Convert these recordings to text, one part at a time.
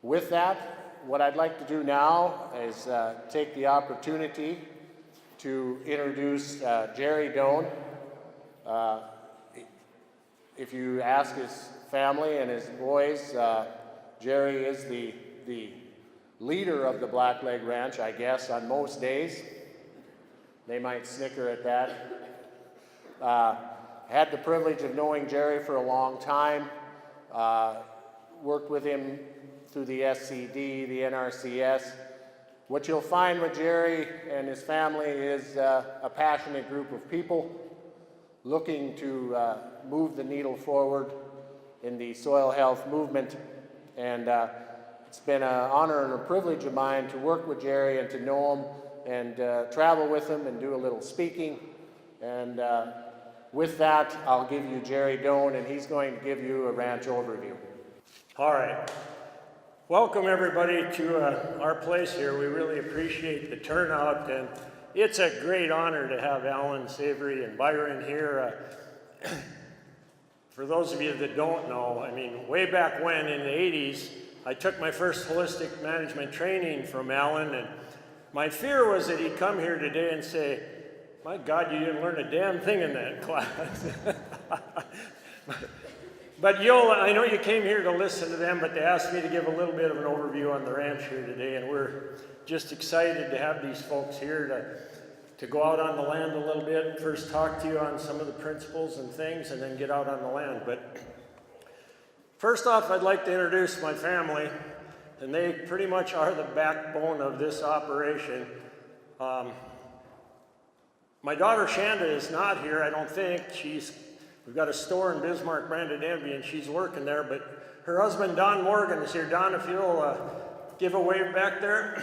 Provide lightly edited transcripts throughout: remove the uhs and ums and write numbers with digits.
With that, what I'd like to do now is take the opportunity to introduce Jerry Doan. If you ask his family and his boys, Jerry is the leader of the Blackleg Ranch, I guess, on most days. They might snicker at that. Had the privilege of knowing Jerry for a long time. Worked with him through the SCD, the NRCS. What you'll find with Jerry and his family is a passionate group of people looking to move the needle forward in the soil health movement. And it's been an honor and a privilege of mine to work with Jerry and to know him and travel with him and do a little speaking. And with that, I'll give you Jerry Doan, and he's going to give you a ranch overview. All right. Welcome everybody to our place here. We really appreciate the turnout, and it's a great honor to have Alan, Savory, and Byron here. For those of you that don't know, I mean, way back when in the 80s, I took my first holistic management training from Alan, and my fear was that he'd come here today and say, "My God, you didn't learn a damn thing in that class." But I know you came here to listen to them, but they asked me to give a little bit of an overview on the ranch here today, and we're just excited to have these folks here to go out on the land a little bit, first talk to you on some of the principles and things, and then get out on the land. But first off, I'd like to introduce my family, and they pretty much are the backbone of this operation. My daughter Shanda is not here, I don't think. We've got a store in Bismarck, Brandon Envy, and she's working there, but her husband, Don Morgan, is here. Don, if you'll give a wave back there.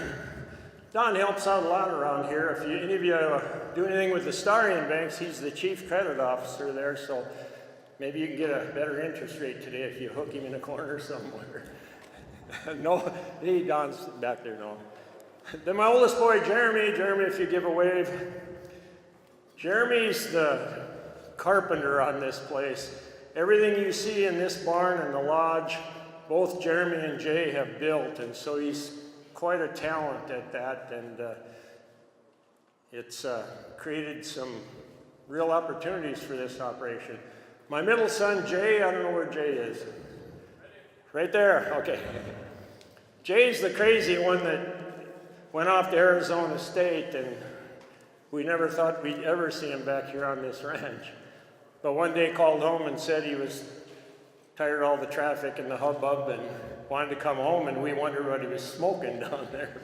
Don helps out a lot around here. If any of you do anything with the Starian Banks, he's the chief credit officer there, so maybe you can get a better interest rate today if you hook him in a corner somewhere. No, hey, Don's back there, no. Then my oldest boy, Jeremy. Jeremy, if you give a wave. Jeremy's the carpenter on this place. Everything you see in this barn and the lodge, both Jeremy and Jay have built, and so he's quite a talent at that, and it's created some real opportunities for this operation. My middle son, Jay, I don't know where Jay is. Right there, okay. Jay's the crazy one that went off to Arizona State, and we never thought we'd ever see him back here on this ranch. But one day called home and said he was tired of all the traffic and the hubbub and wanted to come home, and we wondered what he was smoking down there.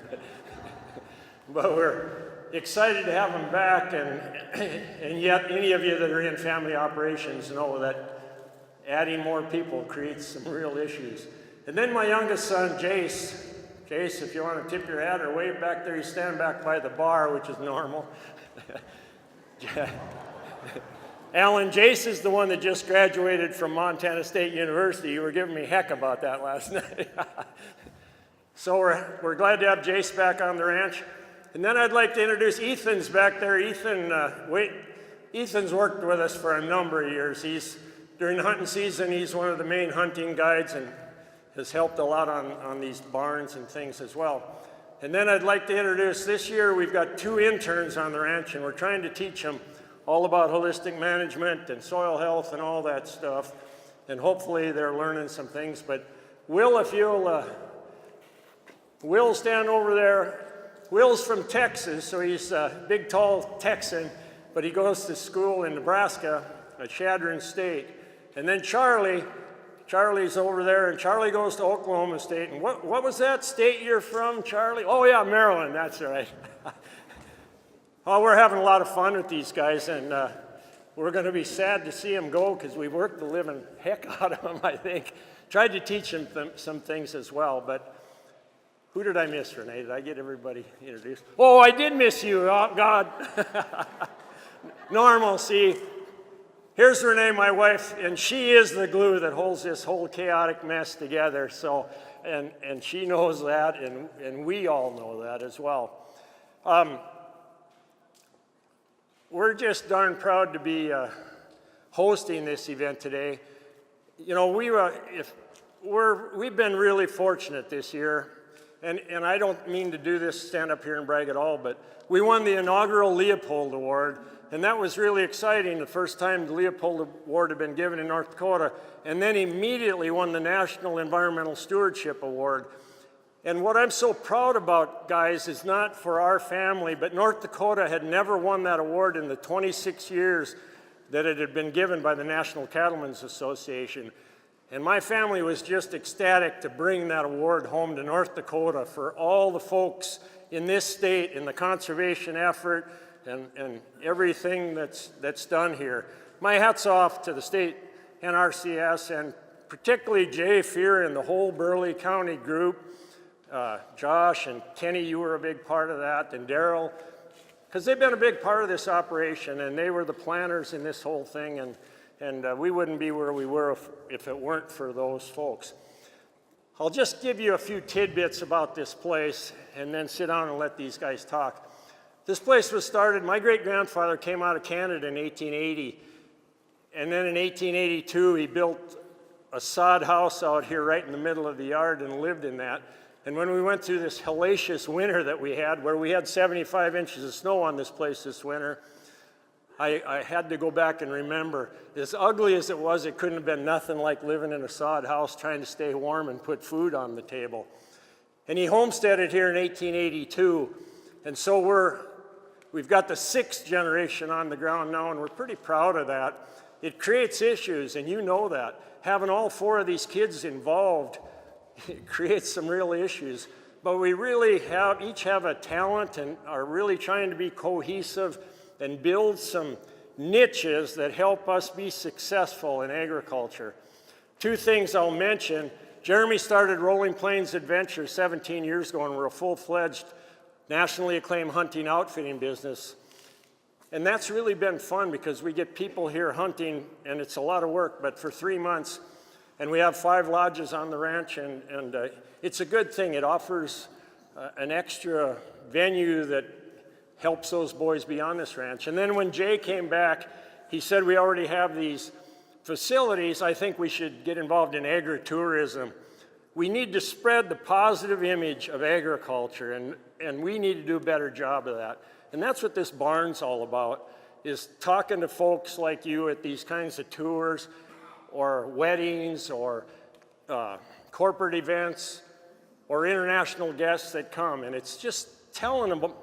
But we're excited to have him back, and yet any of you that are in family operations know that adding more people creates some real issues. And then my youngest son, Jace. Jace, if you want to tip your hat or wave back there, he's standing back by the bar, which is normal. Alan, Jace is the one that just graduated from Montana State University. You were giving me heck about that last night. So we're glad to have Jace back on the ranch. And then I'd like to introduce Ethan's back there. Ethan's worked with us for a number of years. During the hunting season, he's one of the main hunting guides and has helped a lot on these barns and things as well. And then I'd like to introduce, this year we've got 2 interns on the ranch, and we're trying to teach them all about holistic management and soil health and all that stuff. And hopefully they're learning some things. But Will, if you'll, Will stand over there. Will's from Texas, so he's a big, tall Texan, but he goes to school in Nebraska at Chadron State. And then Charlie's over there, and Charlie goes to Oklahoma State. And what was that state you're from, Charlie? Oh yeah, Maryland, that's right. Oh, we're having a lot of fun with these guys, and we're going to be sad to see them go because we worked the living heck out of them, I think. Tried to teach them some things as well, but who did I miss, Renee? Did I get everybody introduced? Oh, I did miss you. Oh, God. Normal, see. Here's Renee, my wife, and she is the glue that holds this whole chaotic mess together. So, and she knows that, and we all know that as well. We're just darn proud to be hosting this event today. You know, we've been really fortunate this year, and I don't mean to do this, stand up here and brag at all, but we won the inaugural Leopold Award, and that was really exciting, the first time the Leopold Award had been given in North Dakota, and then immediately won the National Environmental Stewardship Award. And what I'm so proud about, guys, is not for our family, but North Dakota had never won that award in the 26 years that it had been given by the National Cattlemen's Association. And my family was just ecstatic to bring that award home to North Dakota for all the folks in this state in the conservation effort and everything that's done here. My hat's off to the state NRCS and particularly Jay Fear and the whole Burleigh County group. Josh and Kenny, you were a big part of that, and Daryl, because they've been a big part of this operation, and they were the planners in this whole thing, and we wouldn't be where we were if it weren't for those folks. I'll just give you a few tidbits about this place, and then sit down and let these guys talk. This place was started, my great-grandfather came out of Canada in 1880, and then in 1882 he built a sod house out here right in the middle of the yard and lived in that. And when we went through this hellacious winter that we had, where we had 75 inches of snow on this place this winter, I had to go back and remember, as ugly as it was, it couldn't have been nothing like living in a sod house trying to stay warm and put food on the table. And he homesteaded here in 1882, and so we've got the 6th generation on the ground now, and we're pretty proud of that. It creates issues, and you know that. Having all 4 of these kids involved, it creates some real issues, but we really each have a talent and are really trying to be cohesive and build some niches that help us be successful in agriculture. 2 things I'll mention. Jeremy started Rolling Plains Adventures 17 years ago, and we're a full-fledged, nationally acclaimed hunting outfitting business. And that's really been fun because we get people here hunting, and it's a lot of work, but for 3 months, and we have 5 lodges on the ranch, and it's a good thing. It offers an extra venue that helps those boys be on this ranch. And then when Jay came back, he said we already have these facilities. I think we should get involved in agritourism. We need to spread the positive image of agriculture, and we need to do a better job of that. And that's what this barn's all about, is talking to folks like you at these kinds of tours, or weddings, or corporate events, or international guests that come. And it's just telling them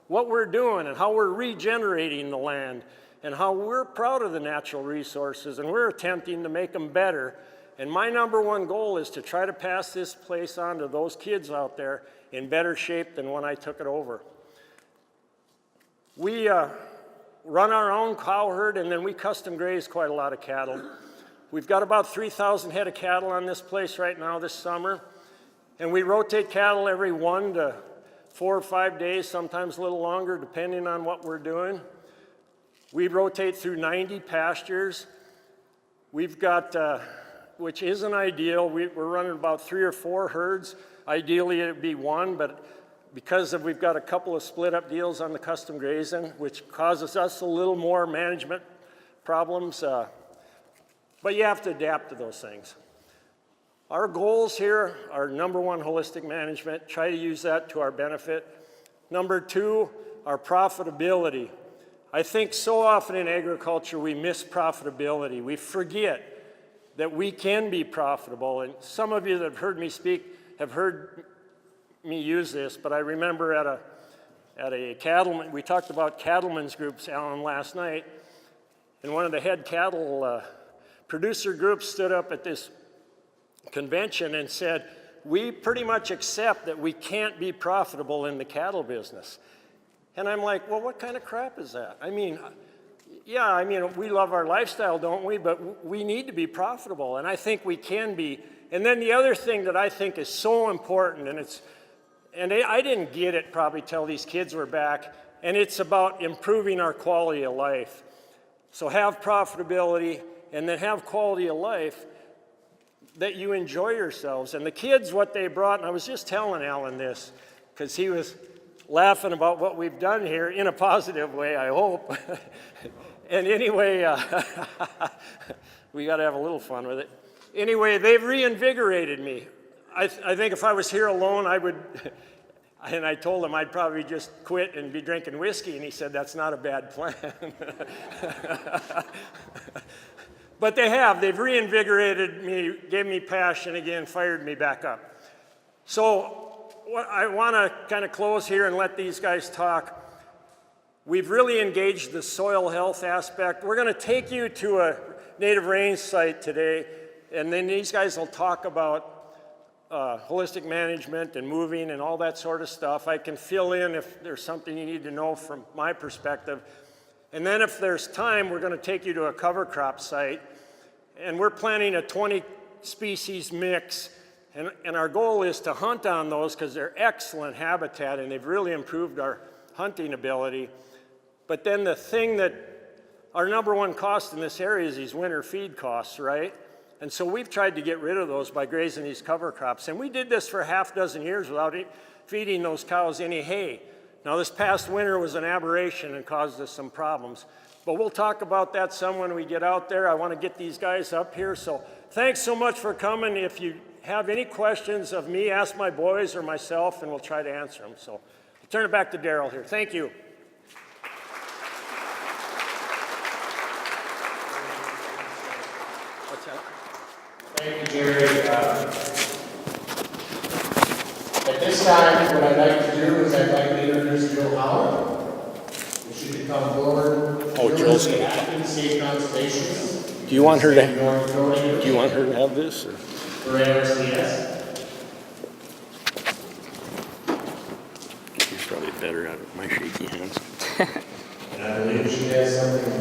what we're doing and how we're regenerating the land and how we're proud of the natural resources and we're attempting to make them better. And my #1 goal is to try to pass this place on to those kids out there in better shape than when I took it over. We run our own cow herd, and then we custom graze quite a lot of cattle. We've got about 3,000 head of cattle on this place right now this summer, and we rotate cattle every 1 to 4 or 5 days, sometimes a little longer, depending on what we're doing. We rotate through 90 pastures. We've got, which isn't ideal, we're running about 3 or 4 herds. Ideally it'd be 1, but because we've got a couple of split up deals on the custom grazing, which causes us a little more management problems, but you have to adapt to those things. Our goals here are #1, holistic management. Try to use that to our benefit. #2, our profitability. I think so often in agriculture we miss profitability. We forget that we can be profitable. And some of you that have heard me speak have heard me use this, but I remember at a cattleman, we talked about cattlemen's groups, Alan, last night, and one of the head cattle producer groups stood up at this convention and said, we pretty much accept that we can't be profitable in the cattle business. And I'm like, well, what kind of crap is that? I mean, yeah, we love our lifestyle, don't we? But we need to be profitable, and I think we can be. And then the other thing that I think is so important, and I didn't get it probably till these kids were back, and it's about improving our quality of life. So have profitability, and then have quality of life that you enjoy yourselves. And the kids, what they brought, and I was just telling Alan this, because he was laughing about what we've done here in a positive way, I hope. And anyway, we got to have a little fun with it. anyway, they've reinvigorated me. I think if I was here alone, I would, and I told him I'd probably just quit and be drinking whiskey, and he said, that's not a bad plan. But they've reinvigorated me, gave me passion again, fired me back up. So I want to kind of close here and let these guys talk. We've really engaged the soil health aspect. We're going to take you to a native range site today, and then these guys will talk about holistic management and moving and all that sort of stuff. I can fill in if there's something you need to know from my perspective. And then if there's time, we're going to take you to a cover crop site. And we're planning a 20 species mix. And our goal is to hunt on those because they're excellent habitat and they've really improved our hunting ability. But then the thing that our number one cost in this area is these winter feed costs, right? And so we've tried to get rid of those by grazing these cover crops. And we did this for half a dozen years without feeding those cows any hay. Now this past winter was an aberration and caused us some problems. But we'll talk about that some when we get out there. I want to get these guys up here. So thanks so much for coming. If you have any questions of me, ask my boys or myself and we'll try to answer them. So I'll turn it back to Daryl here. Thank you. What's that? Thank you, Jerry. At this time, what I'd like to do is I'd like to introduce Joe Howard. If she could come forward. Oh, Joe's the going to acting state conservationist. Do you want her to have this? Or? For NRCS. She's probably better out of my shaky hands. And I believe she has something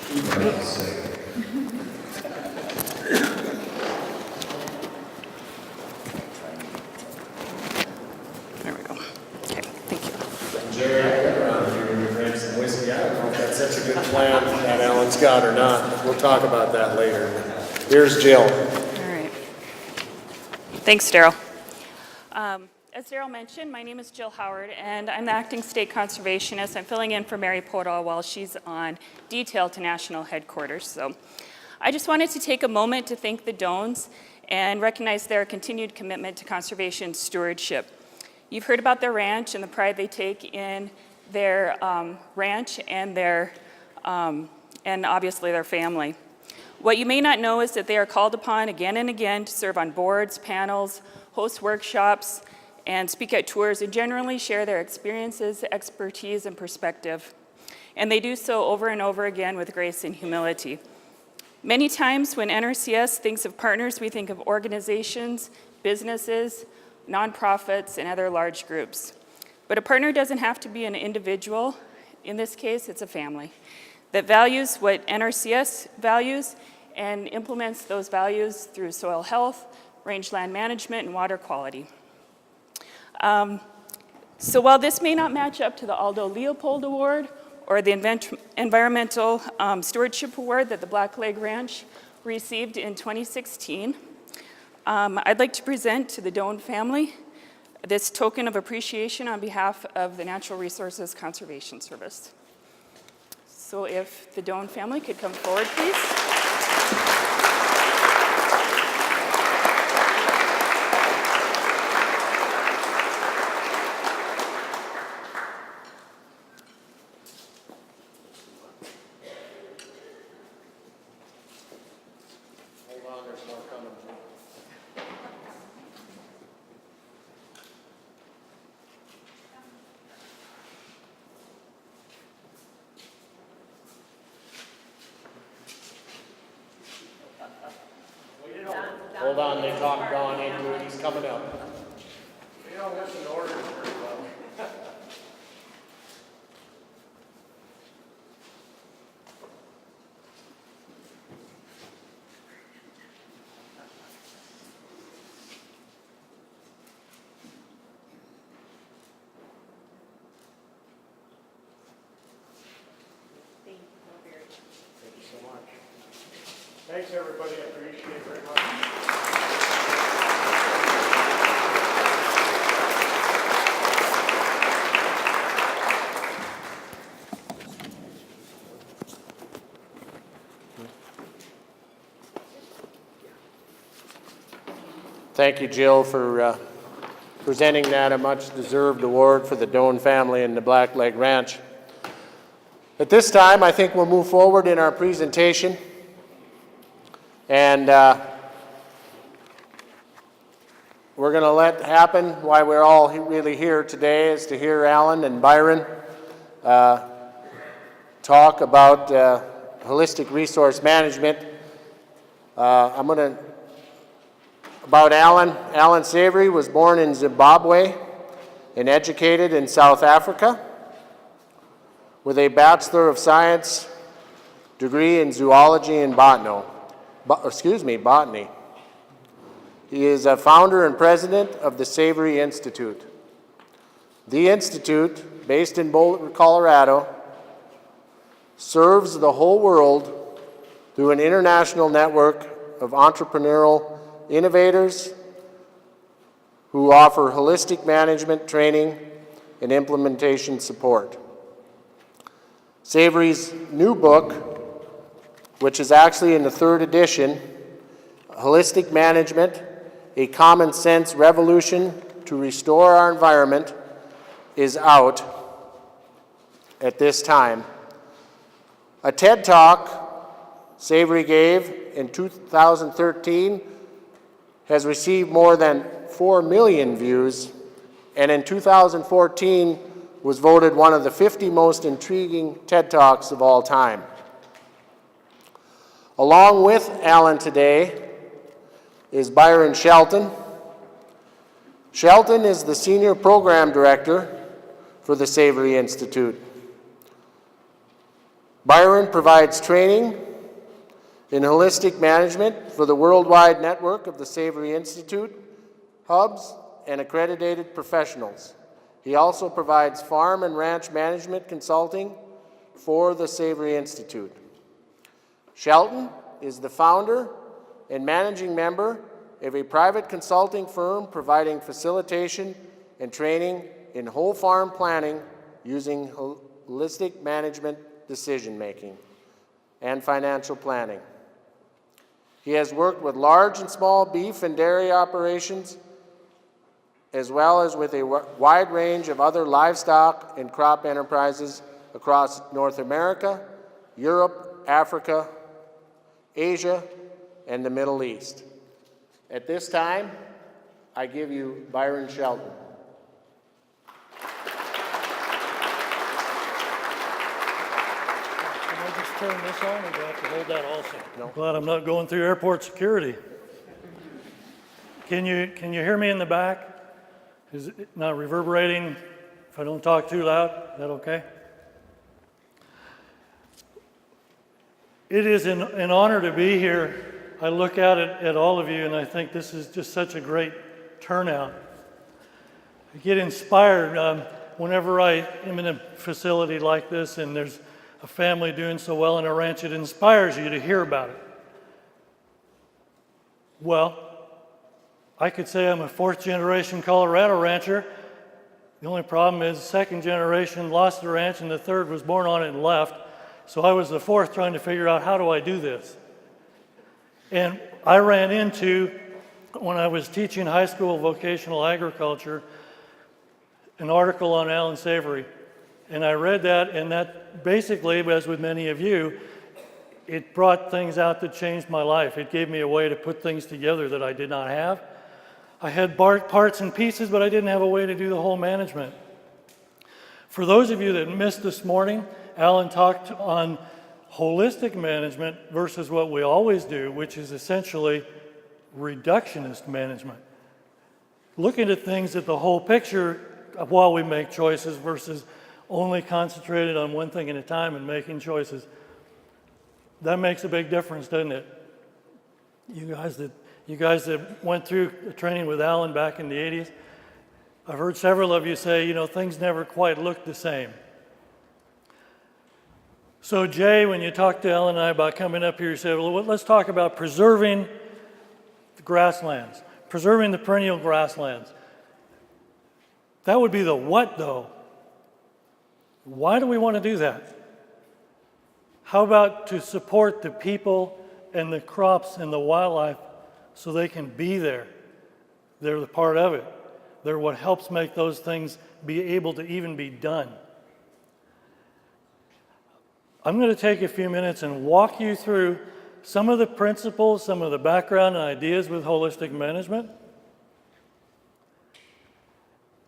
she wants to say. There we go. Okay, thank you. Jerry, I got around here and drank some whiskey. I don't know if that's such a good plan that Alan's got or not. We'll talk about that later. Here's Jill. All right. Thanks, Daryl. As Daryl mentioned, my name is Jill Howard, and I'm the acting state conservationist. I'm filling in for Mary Podol while she's on detail to national headquarters. So I just wanted to take a moment to thank the Doans and recognize their continued commitment to conservation stewardship. You've heard about their ranch and the pride they take in their ranch and and obviously their family. What you may not know is that they are called upon again and again to serve on boards, panels, host workshops, and speak at tours and generally share their experiences, expertise, and perspective. And they do so over and over again with grace and humility. Many times when NRCS thinks of partners, we think of organizations, businesses, nonprofits, and other large groups. But a partner doesn't have to be an individual. In this case, it's a family that values what NRCS values and implements those values through soil health, rangeland management, and water quality. So while this may not match up to the Aldo Leopold Award or the Environmental Stewardship Award that the Black Leg Ranch received in 2016, I'd like to present to the Doan family this token of appreciation on behalf of the Natural Resources Conservation Service. So if the Doan family could come forward, please. Hold on, they talked Don into it. He's coming up. You don't listen to orders very well. Thank you so much. Thanks, everybody. I appreciate it very much. Thank you, Jill, for presenting that a much-deserved award for the Doan family and the Blackleg Ranch. At this time, I think we'll move forward in our presentation. And we're going to let happen why we're all really here today is to hear Alan and Byron talk about holistic resource management. About Alan. Alan Savory was born in Zimbabwe and educated in South Africa with a Bachelor of Science degree in zoology and botany. He is a founder and president of the Savory Institute. The Institute, based in Boulder, Colorado, serves the whole world through an international network of entrepreneurial innovators who offer holistic management training and implementation support. Savory's new book, which is actually in the 3rd edition, Holistic Management, A Common Sense Revolution to Restore Our Environment, is out at this time. A TED Talk Savory gave in 2013 has received more than 4 million views, and in 2014 was voted one of the 50 most intriguing TED Talks of all time. Along with Alan today is Byron Shelton. Shelton is the Senior Program Director for the Savory Institute. Byron provides training in holistic management for the worldwide network of the Savory Institute, hubs, and accredited professionals. He also provides farm and ranch management consulting for the Savory Institute. Shelton is the founder and managing member of a private consulting firm providing facilitation and training in whole farm planning using holistic management decision-making and financial planning. He has worked with large and small beef and dairy operations, as well as with a wide range of other livestock and crop enterprises across North America, Europe, Africa, Asia, and the Middle East. At this time, I give you Byron Shelton. Turn this on, or do I have to hold that also? No. Glad I'm not going through airport security. Can you hear me in the back? Is it not reverberating? If I don't talk too loud, is that okay? It is an honor to be here. I look out at all of you and I think this is just such a great turnout. I get inspired whenever I am in a facility like this and there's a family doing so well in a ranch, it inspires you to hear about it. Well, I could say I'm a 4th generation Colorado rancher. The only problem is the 2nd generation lost the ranch and the 3rd was born on it and left. So I was the 4th trying to figure out how do I do this. And I ran into, when I was teaching high school vocational agriculture, an article on Alan Savory. And I read that, and that basically, as with many of you, it brought things out that changed my life. It gave me a way to put things together that I did not have. I had parts and pieces, but I didn't have a way to do the whole management. For those of you that missed this morning, Alan talked on holistic management versus what we always do, which is essentially reductionist management. Looking at things at the whole picture while we make choices versus only concentrated on one thing at a time and making choices. That makes a big difference, doesn't it? You guys that went through training with Alan back in the 80s, I've heard several of you say, things never quite looked the same. So Jay, when you talked to Alan and I about coming up here, you said, well, let's talk about preserving the grasslands, preserving the perennial grasslands. That would be the what, though? Why do we want to do that? How about to support the people and the crops and the wildlife so they can be there? They're the part of it. They're what helps make those things be able to even be done. I'm going to take a few minutes and walk you through some of the principles, some of the background and ideas with holistic management.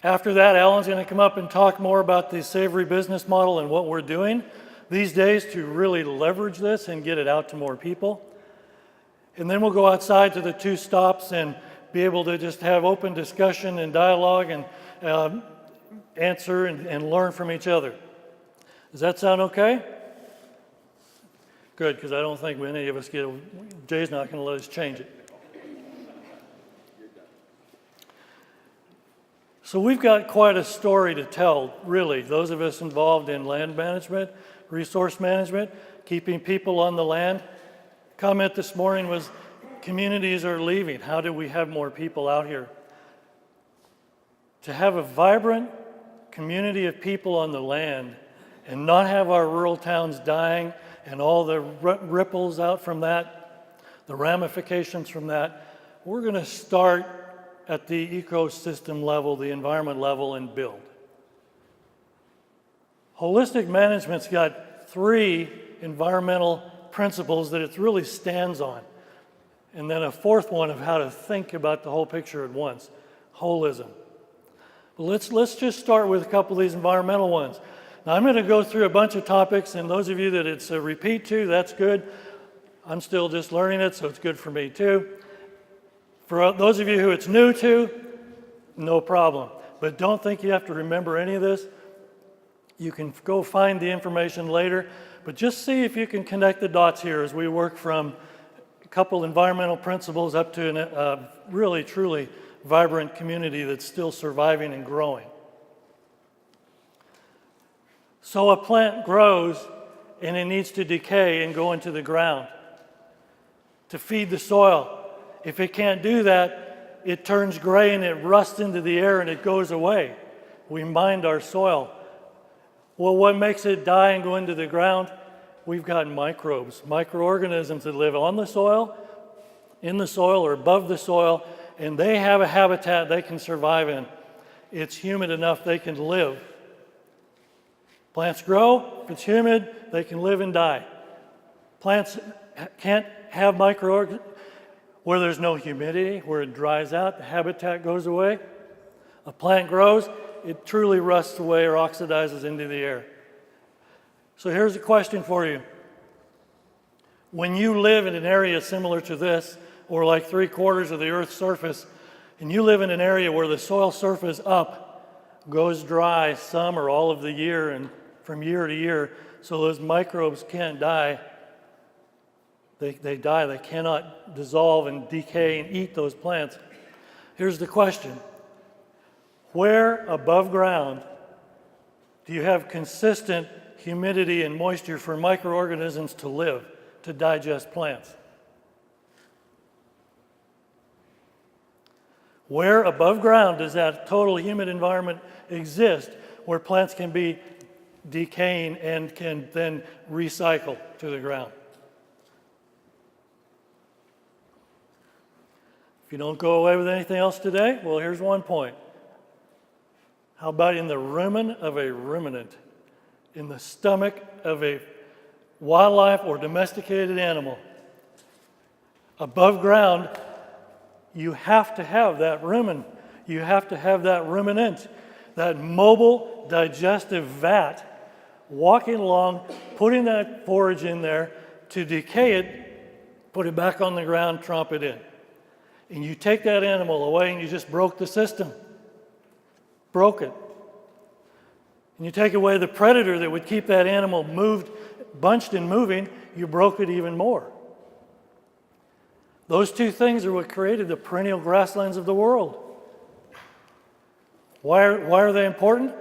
After that, Alan's going to come up and talk more about the savory business model and what we're doing these days to really leverage this and get it out to more people. And then we'll go outside to the 2 stops and be able to just have open discussion and dialogue and answer and learn from each other. Does that sound okay? Good, because I don't think any of us Jay's not going to let us change it. So we've got quite a story to tell, really. Those of us involved in land management, resource management, keeping people on the land. Comment this morning was, communities are leaving. How do we have more people out here? To have a vibrant community of people on the land and not have our rural towns dying and all the ripples out from that, the ramifications from that, we're going to start at the ecosystem level, the environment level, and build. Holistic management's got 3 environmental principles that it really stands on. And then a 4th one of how to think about the whole picture at once, holism. But let's just start with a couple of these environmental ones. Now I'm going to go through a bunch of topics, and those of you that it's a repeat to, that's good. I'm still just learning it, so it's good for me too. For those of you who it's new to, no problem. But don't think you have to remember any of this. You can go find the information later, but just see if you can connect the dots here as we work from a couple environmental principles up to a really, truly vibrant community that's still surviving and growing. So a plant grows and it needs to decay and go into the ground to feed the soil. If it can't do that, it turns gray and it rusts into the air and it goes away. We mind our soil. Well, what makes it die and go into the ground? We've got microbes, microorganisms that live on the soil, in the soil, or above the soil, and they have a habitat they can survive in. It's humid enough they can live. Plants grow, if it's humid, they can live and die. Plants can't have microorganisms where there's no humidity, where it dries out, the habitat goes away. A plant grows, it truly rusts away or oxidizes into the air. So here's a question for you. When you live in an area similar to this, or like 3/4 of the Earth's surface, and you live in an area where the soil surface up goes dry some or all of the year and from year to year, so those microbes can't die. They die, they cannot dissolve and decay and eat those plants. Here's the question. Where above ground do you have consistent humidity and moisture for microorganisms to live, to digest plants? Where above ground does that total humid environment exist where plants can be decaying and can then recycle to the ground? If you don't go away with anything else today, well, here's one point. How about in the rumen of a ruminant, in the stomach of a wildlife or domesticated animal? Above ground, you have to have that rumen. You have to have that ruminant, that mobile digestive vat, walking along, putting that forage in there to decay it, put it back on the ground, tromp it in. And you take that animal away and you just broke the system. Broke it. And you take away the predator that would keep that animal moved, bunched and moving, you broke it even more. Those 2 things are what created the perennial grasslands of the world. Why are they important?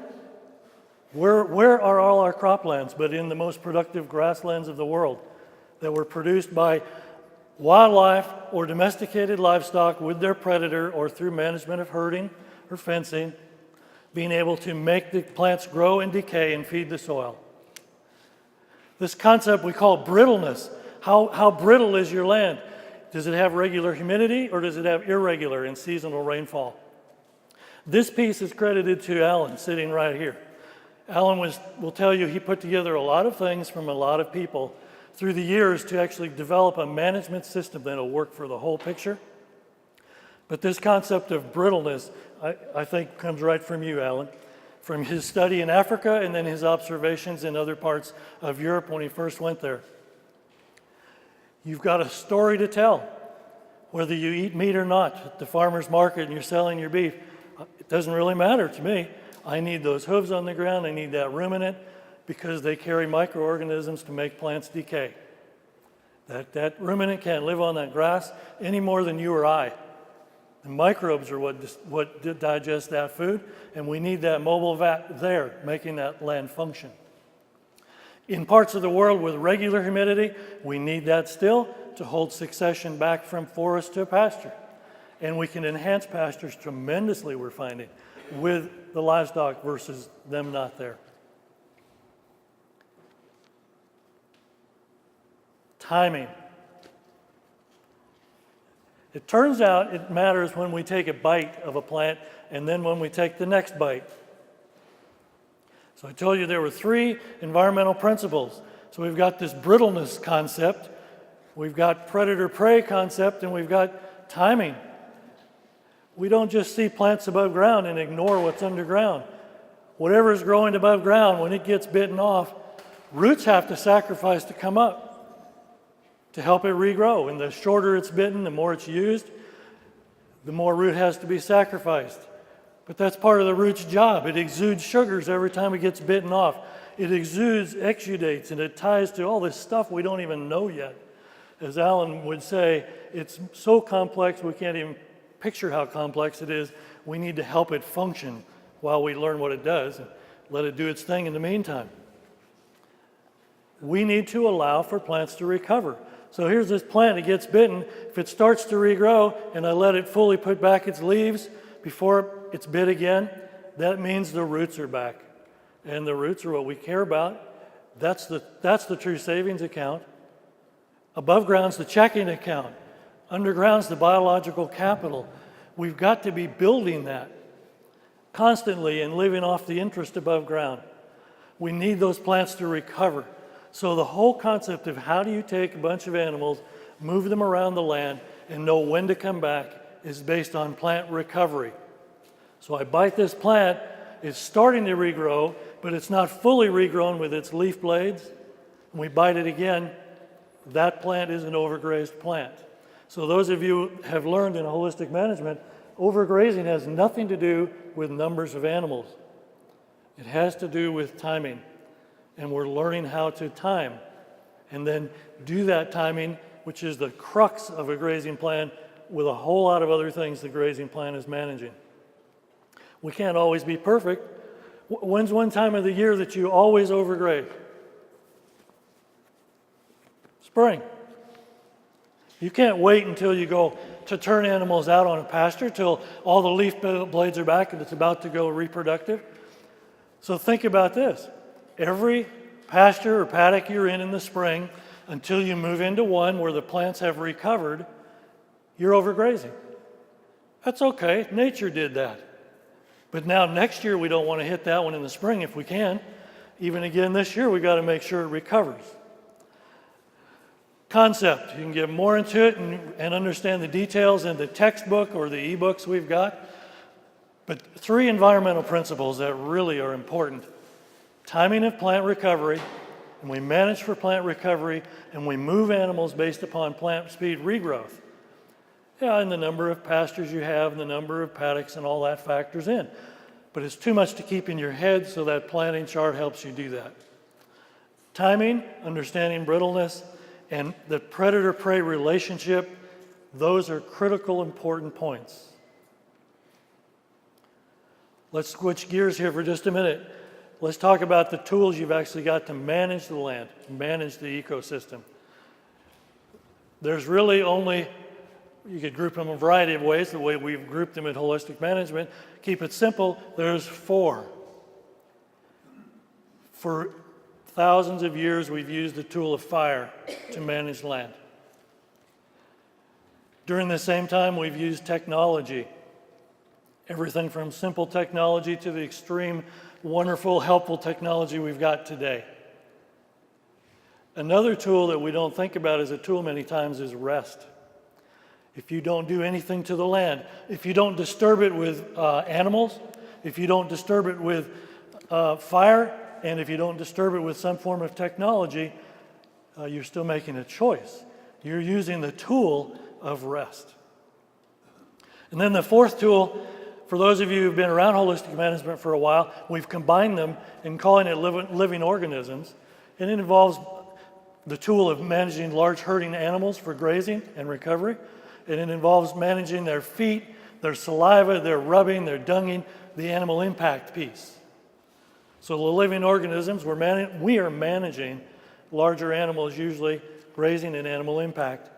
Where are all our croplands but in the most productive grasslands of the world that were produced by wildlife or domesticated livestock with their predator or through management of herding or fencing, being able to make the plants grow and decay and feed the soil. This concept we call brittleness. How brittle is your land? Does it have regular humidity or does it have irregular and seasonal rainfall? This piece is credited to Alan, sitting right here. Alan will tell you he put together a lot of things from a lot of people through the years to actually develop a management system that'll work for the whole picture. But this concept of brittleness, I think, comes right from you, Alan, from his study in Africa and then his observations in other parts of Europe when he first went there. You've got a story to tell, whether you eat meat or not at the farmer's market and you're selling your beef. It doesn't really matter to me. I need those hooves on the ground. I need that ruminant because they carry microorganisms to make plants decay. That ruminant can't live on that grass any more than you or I. The microbes are what digest that food, and we need that mobile vat there, making that land function. In parts of the world with regular humidity, we need that still to hold succession back from forest to pasture. And we can enhance pastures tremendously, we're finding, with the livestock versus them not there. Timing. It turns out it matters when we take a bite of a plant and then when we take the next bite. So I told you there were 3 environmental principles. So we've got this brittleness concept, we've got predator-prey concept, and we've got timing. We don't just see plants above ground and ignore what's underground. Whatever is growing above ground, when it gets bitten off, roots have to sacrifice to come up to help it regrow. And the shorter it's bitten, the more it's used, the more root has to be sacrificed. But that's part of the root's job. It exudes sugars every time it gets bitten off. It exudes exudates, and it ties to all this stuff we don't even know yet. As Alan would say, it's so complex we can't even picture how complex it is. We need to help it function while we learn what it does and let it do its thing in the meantime. We need to allow for plants to recover. So here's this plant, it gets bitten. If it starts to regrow and I let it fully put back its leaves before it's bit again, that means the roots are back. And the roots are what we care about. That's the true savings account. Above ground's the checking account. Underground's the biological capital. We've got to be building that constantly and living off the interest above ground. We need those plants to recover. So the whole concept of how do you take a bunch of animals, move them around the land, and know when to come back is based on plant recovery. So I bite this plant, it's starting to regrow, but it's not fully regrown with its leaf blades. When we bite it again, that plant is an overgrazed plant. So those of you who have learned in holistic management, overgrazing has nothing to do with numbers of animals. It has to do with timing. And we're learning how to time and then do that timing, which is the crux of a grazing plan, with a whole lot of other things the grazing plan is managing. We can't always be perfect. When's one time of the year that you always overgraze? Spring. You can't wait until you go to turn animals out on a pasture till all the leaf blades are back and it's about to go reproductive. So think about this. Every pasture or paddock you're in the spring, until you move into one where the plants have recovered, you're overgrazing. That's okay. Nature did that. But now next year we don't want to hit that one in the spring if we can. Even again this year we've got to make sure it recovers. Concept. You can get more into it and understand the details in the textbook or the ebooks we've got. But 3 environmental principles that really are important. Timing of plant recovery, and we manage for plant recovery, and we move animals based upon plant speed regrowth. Yeah, and the number of pastures you have, and the number of paddocks, and all that factors in. But it's too much to keep in your head, so that planting chart helps you do that. Timing, understanding brittleness, and the predator-prey relationship, those are critical, important points. Let's switch gears here for just a minute. Let's talk about the tools you've actually got to manage the land, manage the ecosystem. There's really only, you could group them a variety of ways, the way we've grouped them in holistic management. Keep it simple, there's 4. For thousands of years, we've used the tool of fire to manage land. During the same time, we've used technology. Everything from simple technology to the extreme, wonderful, helpful technology we've got today. Another tool that we don't think about as a tool many times is rest. If you don't do anything to the land, if you don't disturb it with animals, if you don't disturb it with fire, and if you don't disturb it with some form of technology, you're still making a choice. You're using the tool of rest. And then the fourth tool, for those of you who've been around holistic management for a while, we've combined them and calling it living organisms. And it involves the tool of managing large herding animals for grazing and recovery. And it involves managing their feet, their saliva, their rubbing, their dunging, the animal impact piece. So the living organisms, we are managing larger animals, usually grazing and animal impact.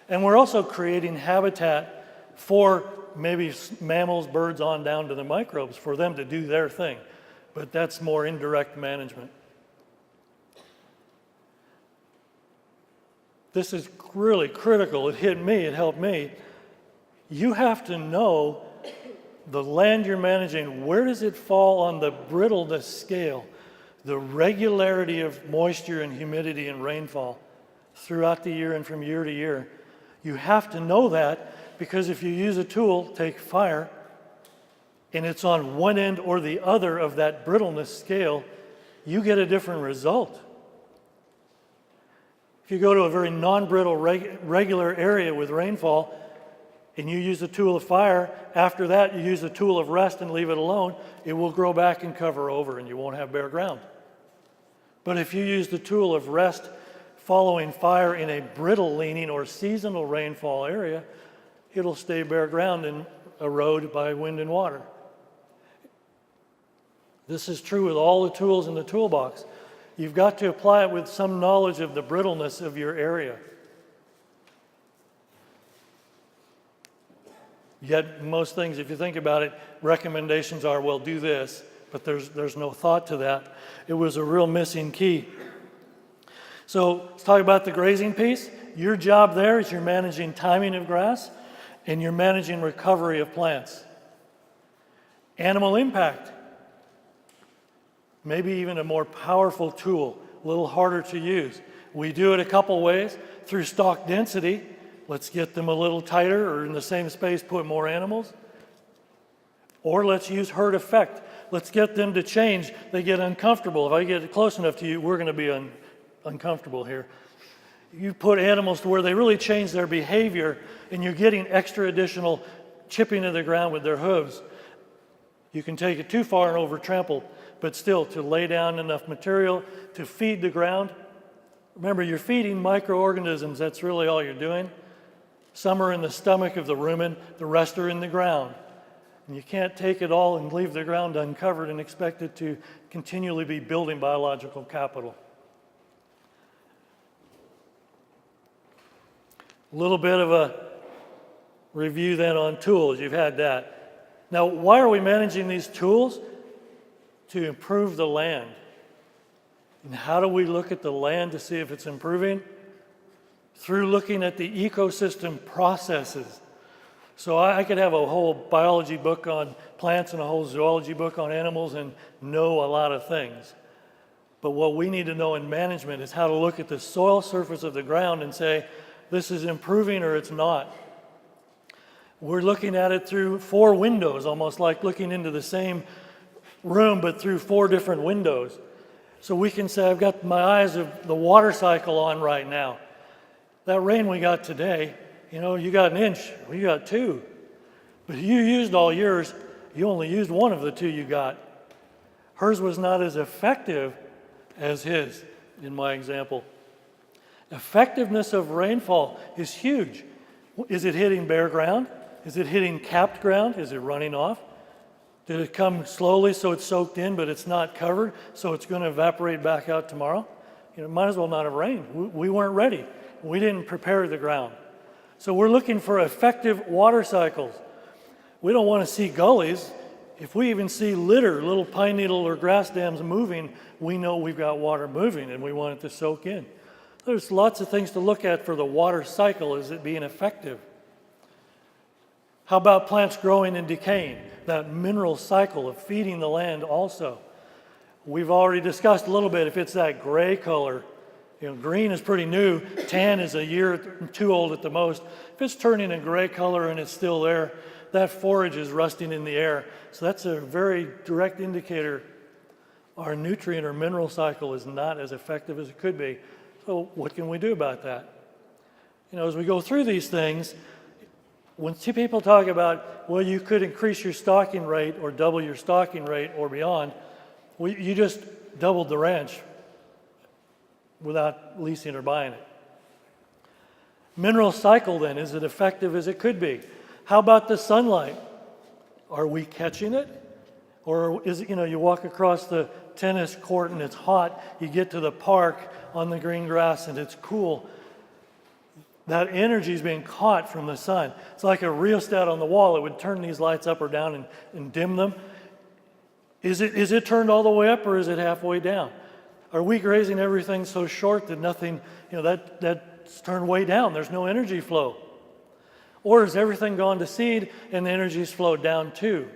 And we're also creating habitat for maybe mammals, birds, on down to the microbes for them to do their thing. But that's more indirect management. This is really critical. It hit me, it helped me. You have to know the land you're managing, where does it fall on the brittleness scale, the regularity of moisture and humidity and rainfall throughout the year and from year to year. You have to know that, because if you use a tool, take fire, and it's on one end or the other of that brittleness scale, you get a different result. If you go to a very non-brittle, regular area with rainfall, and you use the tool of fire, after that you use the tool of rest and leave it alone, it will grow back and cover over and you won't have bare ground. But if you use the tool of rest following fire in a brittle leaning or seasonal rainfall area, it'll stay bare ground and erode by wind and water. This is true with all the tools in the toolbox. You've got to apply it with some knowledge of the brittleness of your area. Yet most things, if you think about it, recommendations are, well, do this, but there's no thought to that. It was a real missing key. So let's talk about the grazing piece. Your job there is you're managing timing of grass and you're managing recovery of plants. Animal impact, maybe even a more powerful tool, a little harder to use. We do it a couple ways. Through stock density, let's get them a little tighter, or in the same space put more animals. Or let's use herd effect. Let's get them to change. They get uncomfortable. If I get close enough to you, we're going to be uncomfortable here. You put animals to where they really change their behavior, and you're getting extra additional chipping of the ground with their hooves. You can take it too far and over-trample, but still to lay down enough material to feed the ground. Remember, you're feeding microorganisms. That's really all you're doing. Some are in the stomach of the rumen, the rest are in the ground. And you can't take it all and leave the ground uncovered and expect it to continually be building biological capital. A little bit of a review then on tools. You've had that. Now, why are we managing these tools? To improve the land. And how do we look at the land to see if it's improving? Through looking at the ecosystem processes. So I could have a whole biology book on plants and a whole zoology book on animals and know a lot of things. But what we need to know in management is how to look at the soil surface of the ground and say, this is improving or it's not. We're looking at it through 4 windows, almost like looking into the same room but through 4 different windows. So we can say, I've got my eyes of the water cycle on right now. That rain we got today, you got 1 inch, well, you got 2. But you used all yours, you only used 1 of the 2 you got. Hers was not as effective as his, in my example. Effectiveness of rainfall is huge. Is it hitting bare ground? Is it hitting capped ground? Is it running off? Did it come slowly so it's soaked in but it's not covered so it's going to evaporate back out tomorrow? It might as well not have rained. We weren't ready. We didn't prepare the ground. So we're looking for effective water cycles. We don't want to see gullies. If we even see litter, little pine needle or grass dams moving, we know we've got water moving and we want it to soak in. There's lots of things to look at for the water cycle. Is it being effective? How about plants growing and decaying? That mineral cycle of feeding the land also. We've already discussed a little bit, if it's that gray color, green is pretty new, tan is a year or two old at the most. If it's turning a gray color and it's still there, that forage is rusting in the air. So that's a very direct indicator our nutrient or mineral cycle is not as effective as it could be. So what can we do about that? As we go through these things, when people talk about, well, you could increase your stocking rate or double your stocking rate or beyond, well, you just doubled the ranch without leasing or buying it. Mineral cycle then, is it effective as it could be? How about the sunlight? Are we catching it? Or is it, you walk across the tennis court and it's hot, you get to the park on the green grass and it's cool. That energy is being caught from the sun. It's like a rheostat on the wall. It would turn these lights up or down and dim them. Is it turned all the way up or is it halfway down? Are we grazing everything so short that nothing, that's turned way down? There's no energy flow. Or has everything gone to seed and the energy's flowed down too?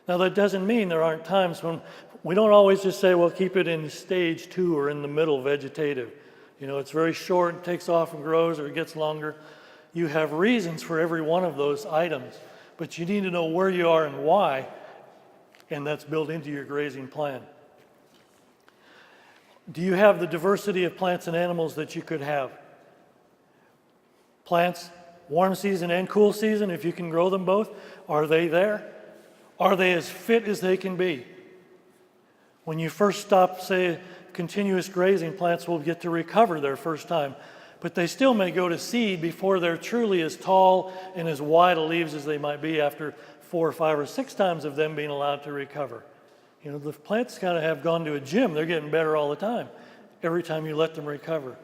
Now that doesn't mean there aren't times when we don't always just say, well, keep it in stage 2 or in the middle vegetative. It's very short, it takes off and grows or it gets longer. You have reasons for every one of those items, but you need to know where you are and why, and that's built into your grazing plan. Do you have the diversity of plants and animals that you could have? Plants, warm season and cool season, if you can grow them both, are they there? Are they as fit as they can be? When you first stop, say, continuous grazing, plants will get to recover their first time, but they still may go to seed before they're truly as tall and as wide of leaves as they might be after 4 or 5 or 6 times of them being allowed to recover. The plants kind of have gone to a gym. They're getting better all the time, every time you let them recover.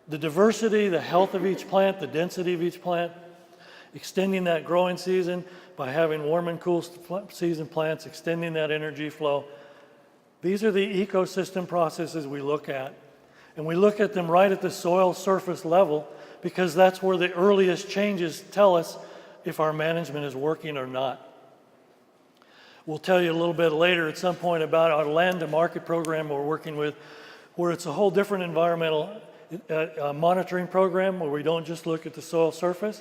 The diversity, the health of each plant, the density of each plant, extending that growing season by having warm and cool season plants, extending that energy flow. These are the ecosystem processes we look at. And we look at them right at the soil surface level because that's where the earliest changes tell us if our management is working or not. We'll tell you a little bit later at some point about our land to market program we're working with, where it's a whole different environmental monitoring program where we don't just look at the soil surface,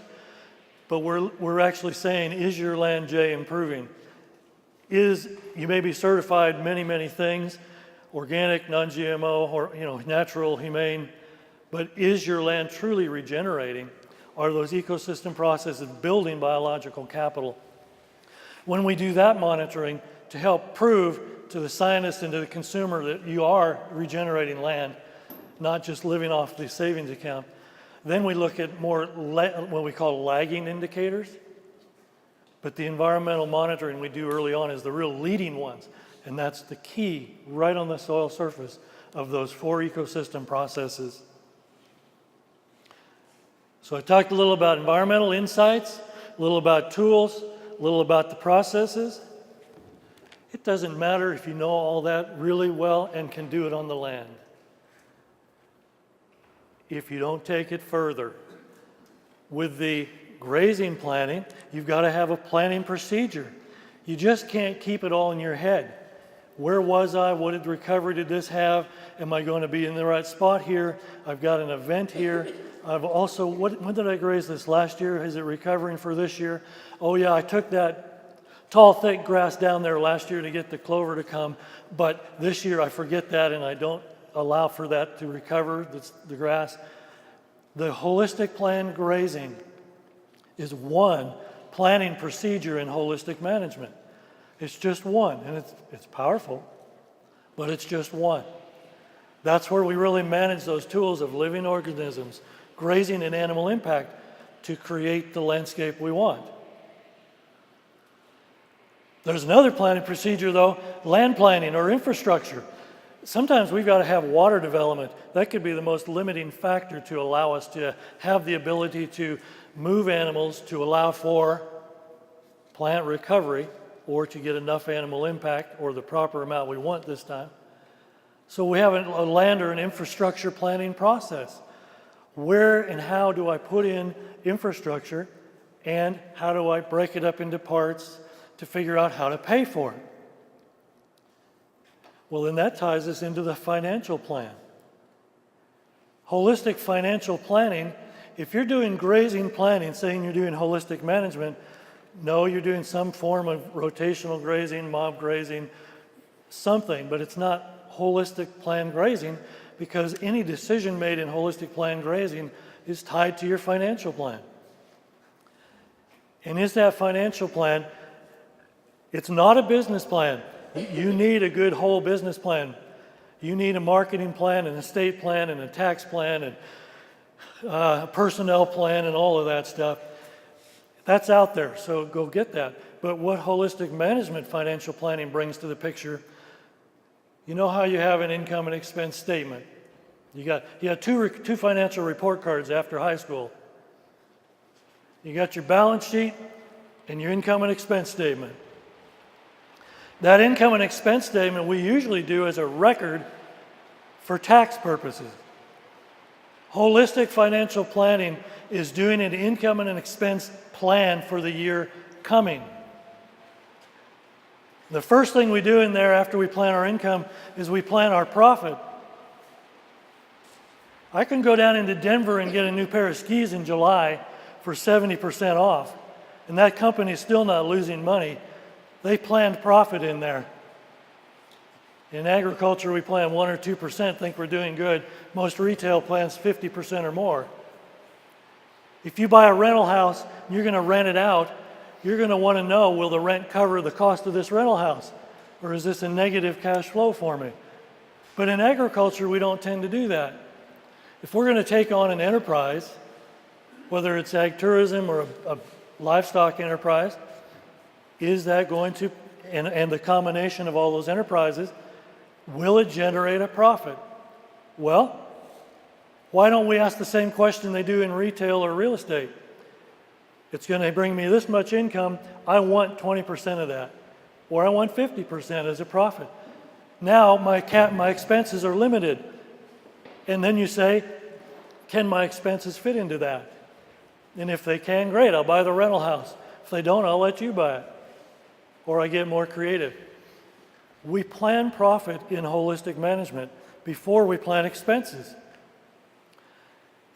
but we're actually saying, is your land, Jay, improving? You may be certified many things, organic, non-GMO, or natural, humane, but is your land truly regenerating? Are those ecosystem processes building biological capital? When we do that monitoring to help prove to the scientist and to the consumer that you are regenerating land, not just living off the savings account, then we look at more what we call lagging indicators. But the environmental monitoring we do early on is the real leading ones. And that's the key right on the soil surface of those 4 ecosystem processes. So I talked a little about environmental insights, a little about tools, a little about the processes. It doesn't matter if you know all that really well and can do it on the land. If you don't take it further, with the grazing planning, you've got to have a planning procedure. You just can't keep it all in your head. Where was I? What recovery did this have? Am I going to be in the right spot here? I've got an event here. I've also, when did I graze this last year? Is it recovering for this year? Oh yeah, I took that tall, thick grass down there last year to get the clover to come, but this year I forget that and I don't allow for that to recover, the grass. The holistic plan grazing is one planning procedure in holistic management. It's just one, and it's powerful, but it's just one. That's where we really manage those tools of living organisms, grazing and animal impact to create the landscape we want. There's another planning procedure though, land planning or infrastructure. Sometimes we've got to have water development. That could be the most limiting factor to allow us to have the ability to move animals to allow for plant recovery or to get enough animal impact or the proper amount we want this time. So we have a land or an infrastructure planning process. Where and how do I put in infrastructure And how do I break it up into parts to figure out how to pay for it? Well, then that ties us into the financial plan. Holistic financial planning, if you're doing grazing planning, saying you're doing holistic management, no, you're doing some form of rotational grazing, mob grazing, something, but it's not holistic planned grazing, because any decision made in holistic planned grazing is tied to your financial plan. And is that financial plan, it's not a business plan. You need a good whole business plan. You need a marketing plan, an estate plan, and a tax plan, and a personnel plan, and all of that stuff. That's out there, so go get that. But what holistic management financial planning brings to the picture, you know how you have an income and expense statement. You had two financial report cards after high school. You got your balance sheet and your income and expense statement. That income and expense statement we usually do as a record for tax purposes. Holistic financial planning is doing an income and an expense plan for the year coming. The first thing we do in there after we plan our income is we plan our profit. I can go down into Denver and get a new pair of skis in July for 70% off, and that company is still not losing money. They planned profit in there. In agriculture, we plan 1 or 2%, think we're doing good. Most retail plans 50% or more. If you buy a rental house and you're going to rent it out, you're going to want to know, will the rent cover the cost of this rental house? Or is this a negative cash flow for me? But in agriculture, we don't tend to do that. If we're going to take on an enterprise, whether it's ag tourism or a livestock enterprise, is that going to, and the combination of all those enterprises, will it generate a profit? Well, why don't we ask the same question they do in retail or real estate? It's going to bring me this much income, I want 20% of that, or I want 50% as a profit. Now my expenses are limited. And then you say, can my expenses fit into that? And if they can, great, I'll buy the rental house. If they don't, I'll let you buy it. Or I get more creative. We plan profit in holistic management before we plan expenses.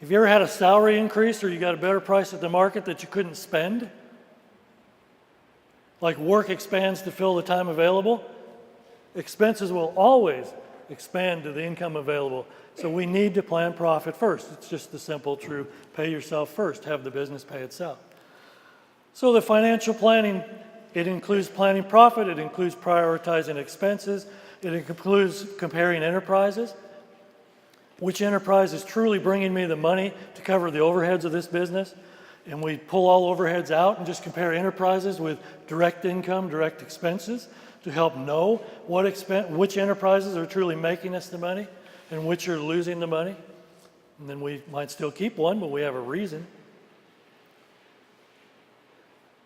Have you ever had a salary increase or you got a better price at the market that you couldn't spend? Like work expands to fill the time available? Expenses will always expand to the income available. So we need to plan profit first. It's just the simple, true, pay yourself first, have the business pay itself. So the financial planning, it includes planning profit, it includes prioritizing expenses, it includes comparing enterprises. Which enterprise is truly bringing me the money to cover the overheads of this business? And we pull all overheads out and just compare enterprises with direct income, direct expenses to help know which enterprises are truly making us the money and which are losing the money. And then we might still keep one, but we have a reason.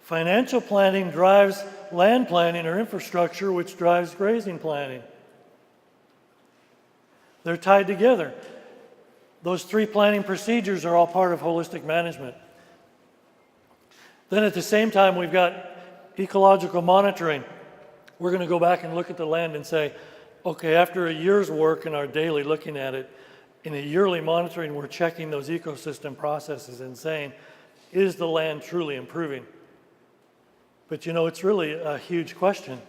Financial planning drives land planning or infrastructure, which drives grazing planning. They're tied together. Those three planning procedures are all part of holistic management. Then at the same time, we've got ecological monitoring. We're going to go back and look at the land and say, okay, after a year's work in our daily looking at it, in a yearly monitoring, we're checking those ecosystem processes and saying, is the land truly improving? But you know, it's really a huge question.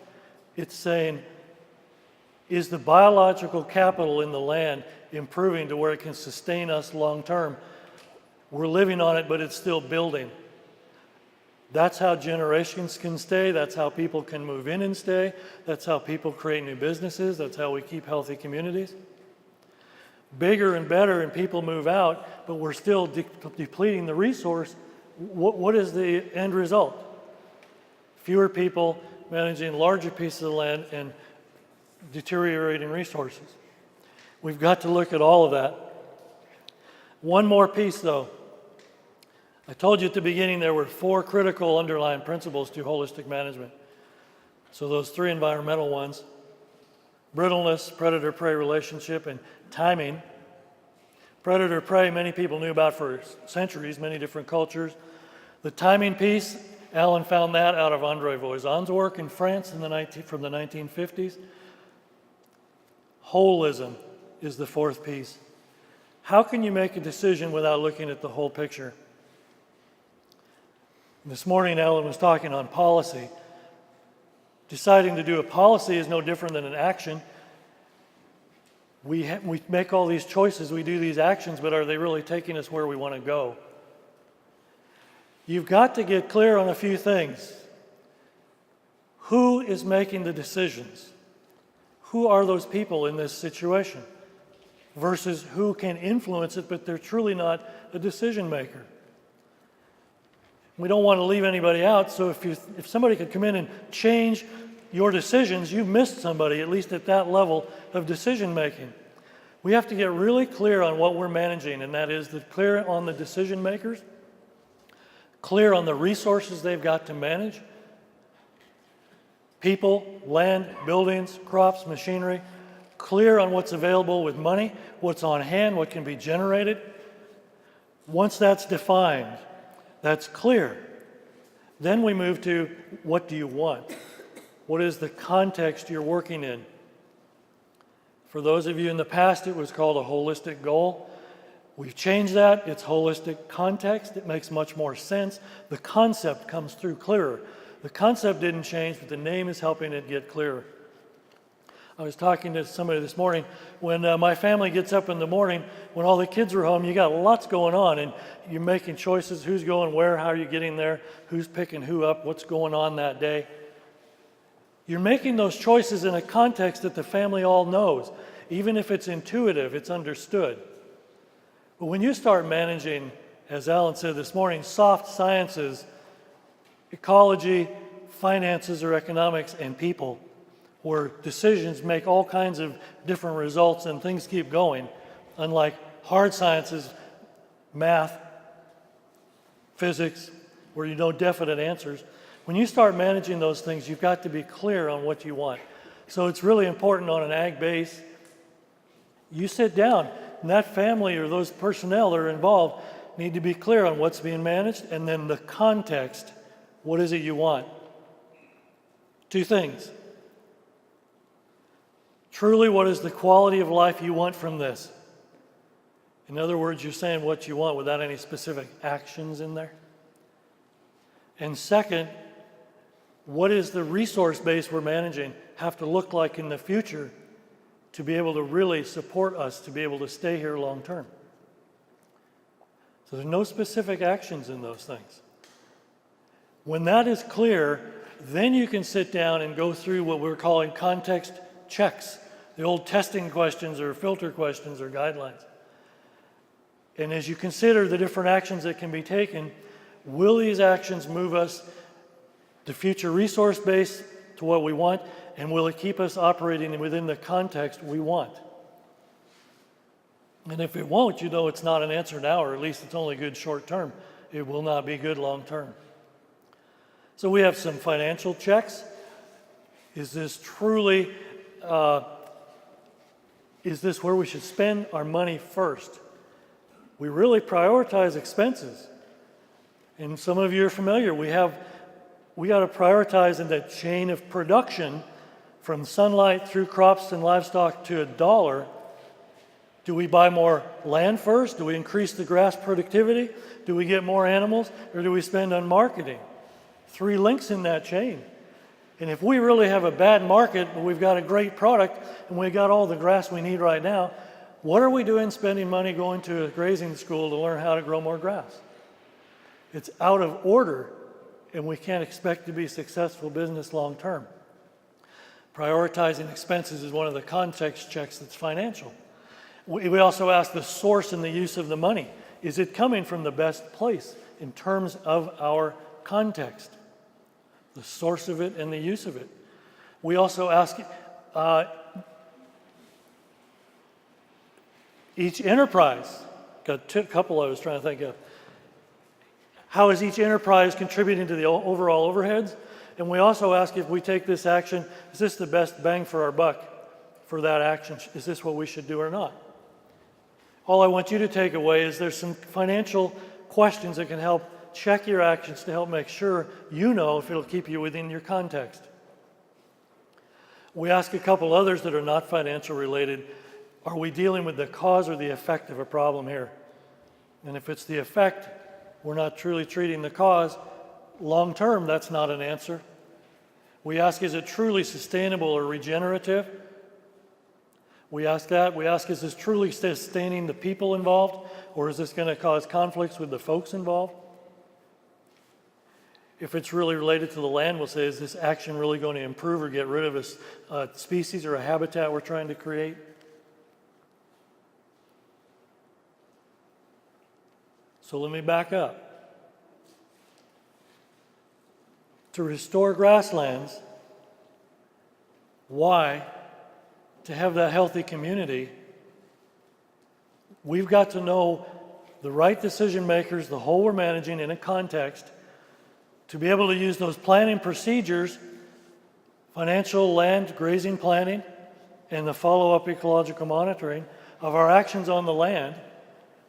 It's saying, is the biological capital in the land improving to where it can sustain us long term? We're living on it, but it's still building. That's how generations can stay. That's how people can move in and stay. That's how people create new businesses. That's how we keep healthy communities. Bigger and better, and people move out, but we're still depleting the resource. What is the end result? Fewer people managing larger pieces of land and deteriorating resources. We've got to look at all of that. One more piece, though. I told you at the beginning there were 4 critical underlying principles to holistic management. So those 3 environmental ones: brittleness, predator-prey relationship, and timing. Predator-prey, many people knew about for centuries, many different cultures. The timing piece, Alan found that out of André Voisin's work in France from the 1950s. Holism is the fourth piece. How can you make a decision without looking at the whole picture? This morning, Alan was talking on policy. Deciding to do a policy is no different than an action. We make all these choices, we do these actions, but are they really taking us where we want to go? You've got to get clear on a few things. Who is making the decisions? Who are those people in this situation? Versus who can influence it, but they're truly not a decision maker. We don't want to leave anybody out, so if somebody could come in and change your decisions, you've missed somebody, at least at that level of decision making. We have to get really clear on what we're managing, and that is clear on the decision makers, clear on the resources they've got to manage, people, land, buildings, crops, machinery, clear on what's available with money, what's on hand, what can be generated. Once that's defined, that's clear, then we move to what do you want? What is the context you're working in? For those of you in the past, it was called a holistic goal. We've changed that. It's holistic context. It makes much more sense. The concept comes through clearer. The concept didn't change, but the name is helping it get clearer. I was talking to somebody this morning. When my family gets up in the morning, when all the kids are home, you got lots going on, and you're making choices, who's going where, how are you getting there, who's picking who up, what's going on that day. You're making those choices in a context that the family all knows. Even if it's intuitive, it's understood. But when you start managing, as Alan said this morning, soft sciences, ecology, finances or economics, and people, where decisions make all kinds of different results and things keep going, unlike hard sciences, math, physics, where you know definite answers. When you start managing those things, you've got to be clear on what you want. So it's really important on an ag base. You sit down, and that family or those personnel that are involved need to be clear on what's being managed, and then the context. What is it you want? Two things. Truly, what is the quality of life you want from this? In other words, you're saying what you want without any specific actions in there. And second, what is the resource base we're managing have to look like in the future to be able to really support us to be able to stay here long term? So there's no specific actions in those things. When that is clear, then you can sit down and go through what we're calling context checks, the old testing questions or filter questions or guidelines. And as you consider the different actions that can be taken, will these actions move us the future resource base to what we want, and will it keep us operating within the context we want? And if it won't, you know it's not an answer now, or at least it's only good short term. It will not be good long term. So we have some financial checks. Is this truly, is this where we should spend our money first? We really prioritize expenses. And some of you are familiar, we got to prioritize in that chain of production from sunlight through crops and livestock to $1. Do we buy more land first? Do we increase the grass productivity? Do we get more animals? Or do we spend on marketing? 3 links in that chain. And if we really have a bad market, but we've got a great product and we've got all the grass we need right now, what are we doing spending money going to a grazing school to learn how to grow more grass? It's out of order, and we can't expect to be successful business long term. Prioritizing expenses is one of the context checks that's financial. We also ask the source and the use of the money. Is it coming from the best place in terms of our context? The source of it and the use of it. We also ask each enterprise, got a couple I was trying to think of, how is each enterprise contributing to the overall overheads? And we also ask, if we take this action, is this the best bang for our buck for that action? Is this what we should do or not? All I want you to take away is there's some financial questions that can help check your actions to help make sure you know if it'll keep you within your context. We ask a couple others that are not financial related, are we dealing with the cause or the effect of a problem here? And if it's the effect, we're not truly treating the cause. Long term, that's not an answer. We ask, is it truly sustainable or regenerative? We ask that. We ask, is this truly sustaining the people involved, or is this going to cause conflicts with the folks involved? If it's really related to the land, we'll say, is this action really going to improve or get rid of a species or a habitat we're trying to create? So let me back up. To restore grasslands, why? To have that healthy community, we've got to know the right decision makers, the whole we're managing in a context, to be able to use those planning procedures, financial land grazing planning, and the follow-up ecological monitoring of our actions on the land.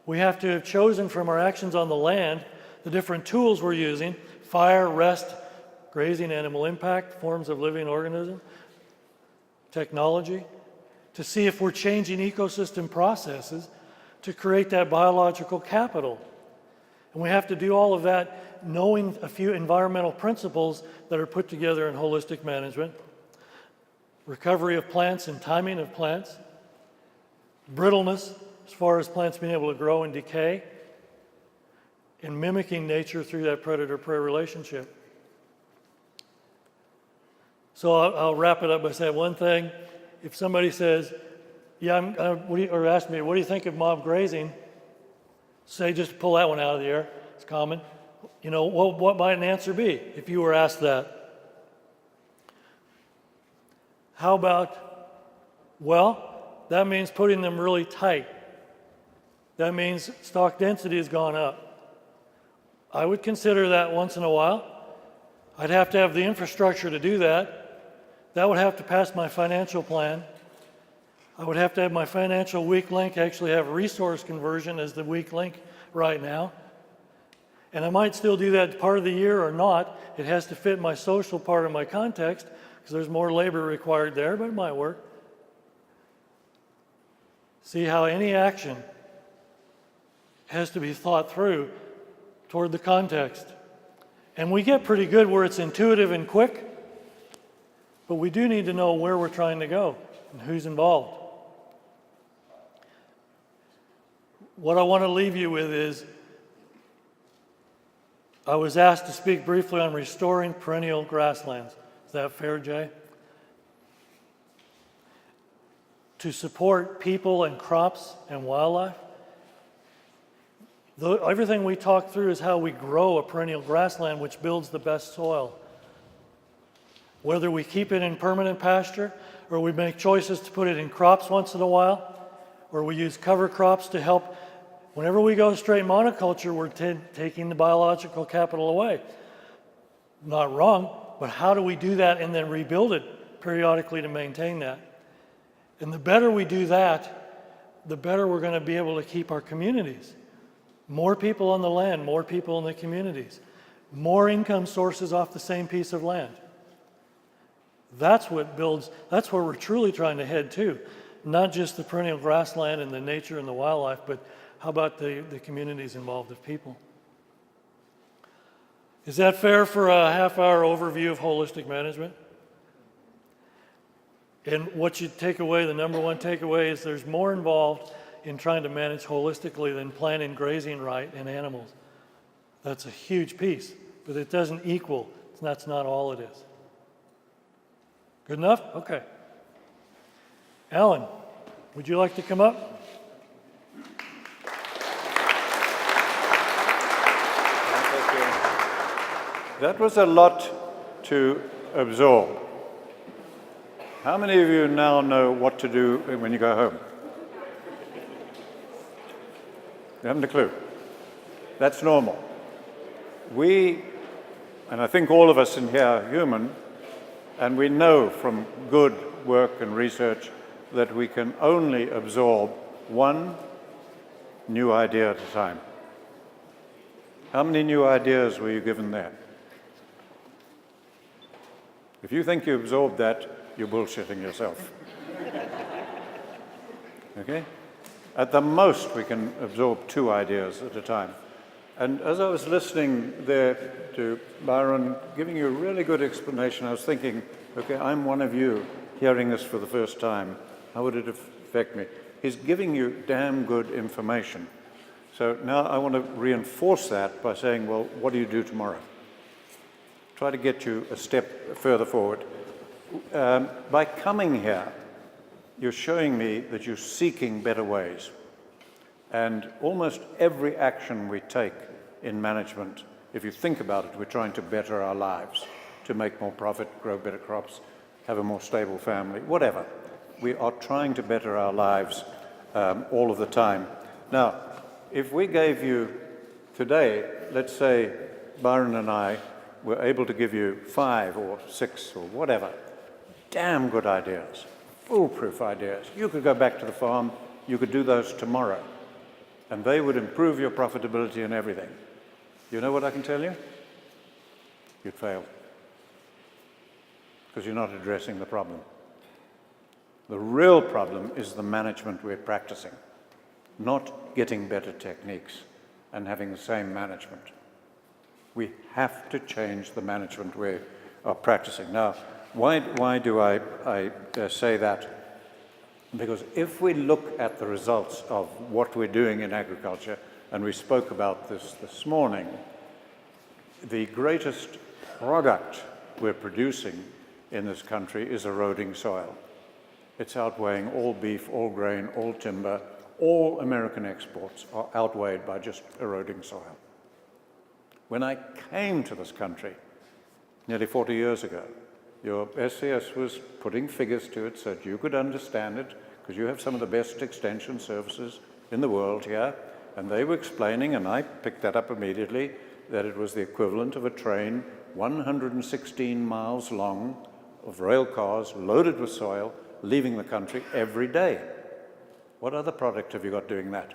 We have to have chosen from our actions on the land the different tools we're using: fire, rest, grazing, animal impact, forms of living organism, technology, to see if we're changing ecosystem processes to create that biological capital. And we have to do all of that knowing a few environmental principles that are put together in holistic management: recovery of plants and timing of plants, brittleness as far as plants being able to grow and decay, and mimicking nature through that predator-prey relationship. So I'll wrap it up by saying one thing. If somebody says, or ask me, what do you think of mob grazing? Say, just pull that one out of the air. It's common. You know, what might an answer be if you were asked that? How about, well, that means putting them really tight. That means stock density has gone up. I would consider that once in a while. I'd have to have the infrastructure to do that. That would have to pass my financial plan. I would have to have my financial weak link actually have resource conversion as the weak link right now. And I might still do that part of the year or not. It has to fit my social part of my context because there's more labor required there, but it might work. See how any action has to be thought through toward the context. And we get pretty good where it's intuitive and quick, but we do need to know where we're trying to go and who's involved. What I want to leave you with is, I was asked to speak briefly on restoring perennial grasslands. Is that fair, Jay? To support people and crops and wildlife. Everything we talk through is how we grow a perennial grassland, which builds the best soil. Whether we keep it in permanent pasture, or we make choices to put it in crops once in a while, or we use cover crops to help. Whenever we go straight monoculture, we're taking the biological capital away. Not wrong, but how do we do that and then rebuild it periodically to maintain that? And the better we do that, the better we're going to be able to keep our communities. More people on the land, more people in the communities, more income sources off the same piece of land. That's what builds, that's where we're truly trying to head to. Not just the perennial grassland and the nature and the wildlife, but how about the communities involved of people? Is that fair for a half-hour overview of holistic management? And what you take away, the number one takeaway is there's more involved in trying to manage holistically than planning grazing right in animals. That's a huge piece, but it doesn't equal. That's not all it is. Good enough? Okay. Alan, would you like to come up? That was a lot to absorb. How many of you now know what to do when you go home? You haven't a clue. That's normal. We, and I think all of us in here are human, and we know from good work and research that we can only absorb one new idea at a time. How many new ideas were you given there? If you think you absorbed that, you're bullshitting yourself. Okay? At the most, we can absorb 2 ideas at a time. And as I was listening there to Byron giving you a really good explanation, I was thinking, okay, I'm one of you hearing this for the first time. How would it affect me? He's giving you damn good information. So now I want to reinforce that by saying, well, what do you do tomorrow? Try to get you a step further forward. By coming here, you're showing me that you're seeking better ways. And almost every action we take in management, if you think about it, we're trying to better our lives, to make more profit, grow better crops, have a more stable family, whatever. We are trying to better our lives all of the time. Now, if we gave you today, let's say Byron and I were able to give you 5 or 6 or whatever, damn good ideas, foolproof ideas. You could go back to the farm, you could do those tomorrow, and they would improve your profitability and everything. You know what I can tell you? You'd fail, because you're not addressing the problem. The real problem is the management we're practicing, not getting better techniques and having the same management. We have to change the management we are practicing. Now, why do I say that? Because if we look at the results of what we're doing in agriculture, and we spoke about this morning, the greatest product we're producing in this country is eroding soil. It's outweighing all beef, all grain, all timber. All American exports are outweighed by just eroding soil. When I came to this country nearly 40 years ago, your SCS was putting figures to it so that you could understand it, because you have some of the best extension services in the world here, and they were explaining, and I picked that up immediately, that it was the equivalent of a train 116 miles long of rail cars loaded with soil leaving the country every day. What other product have you got doing that?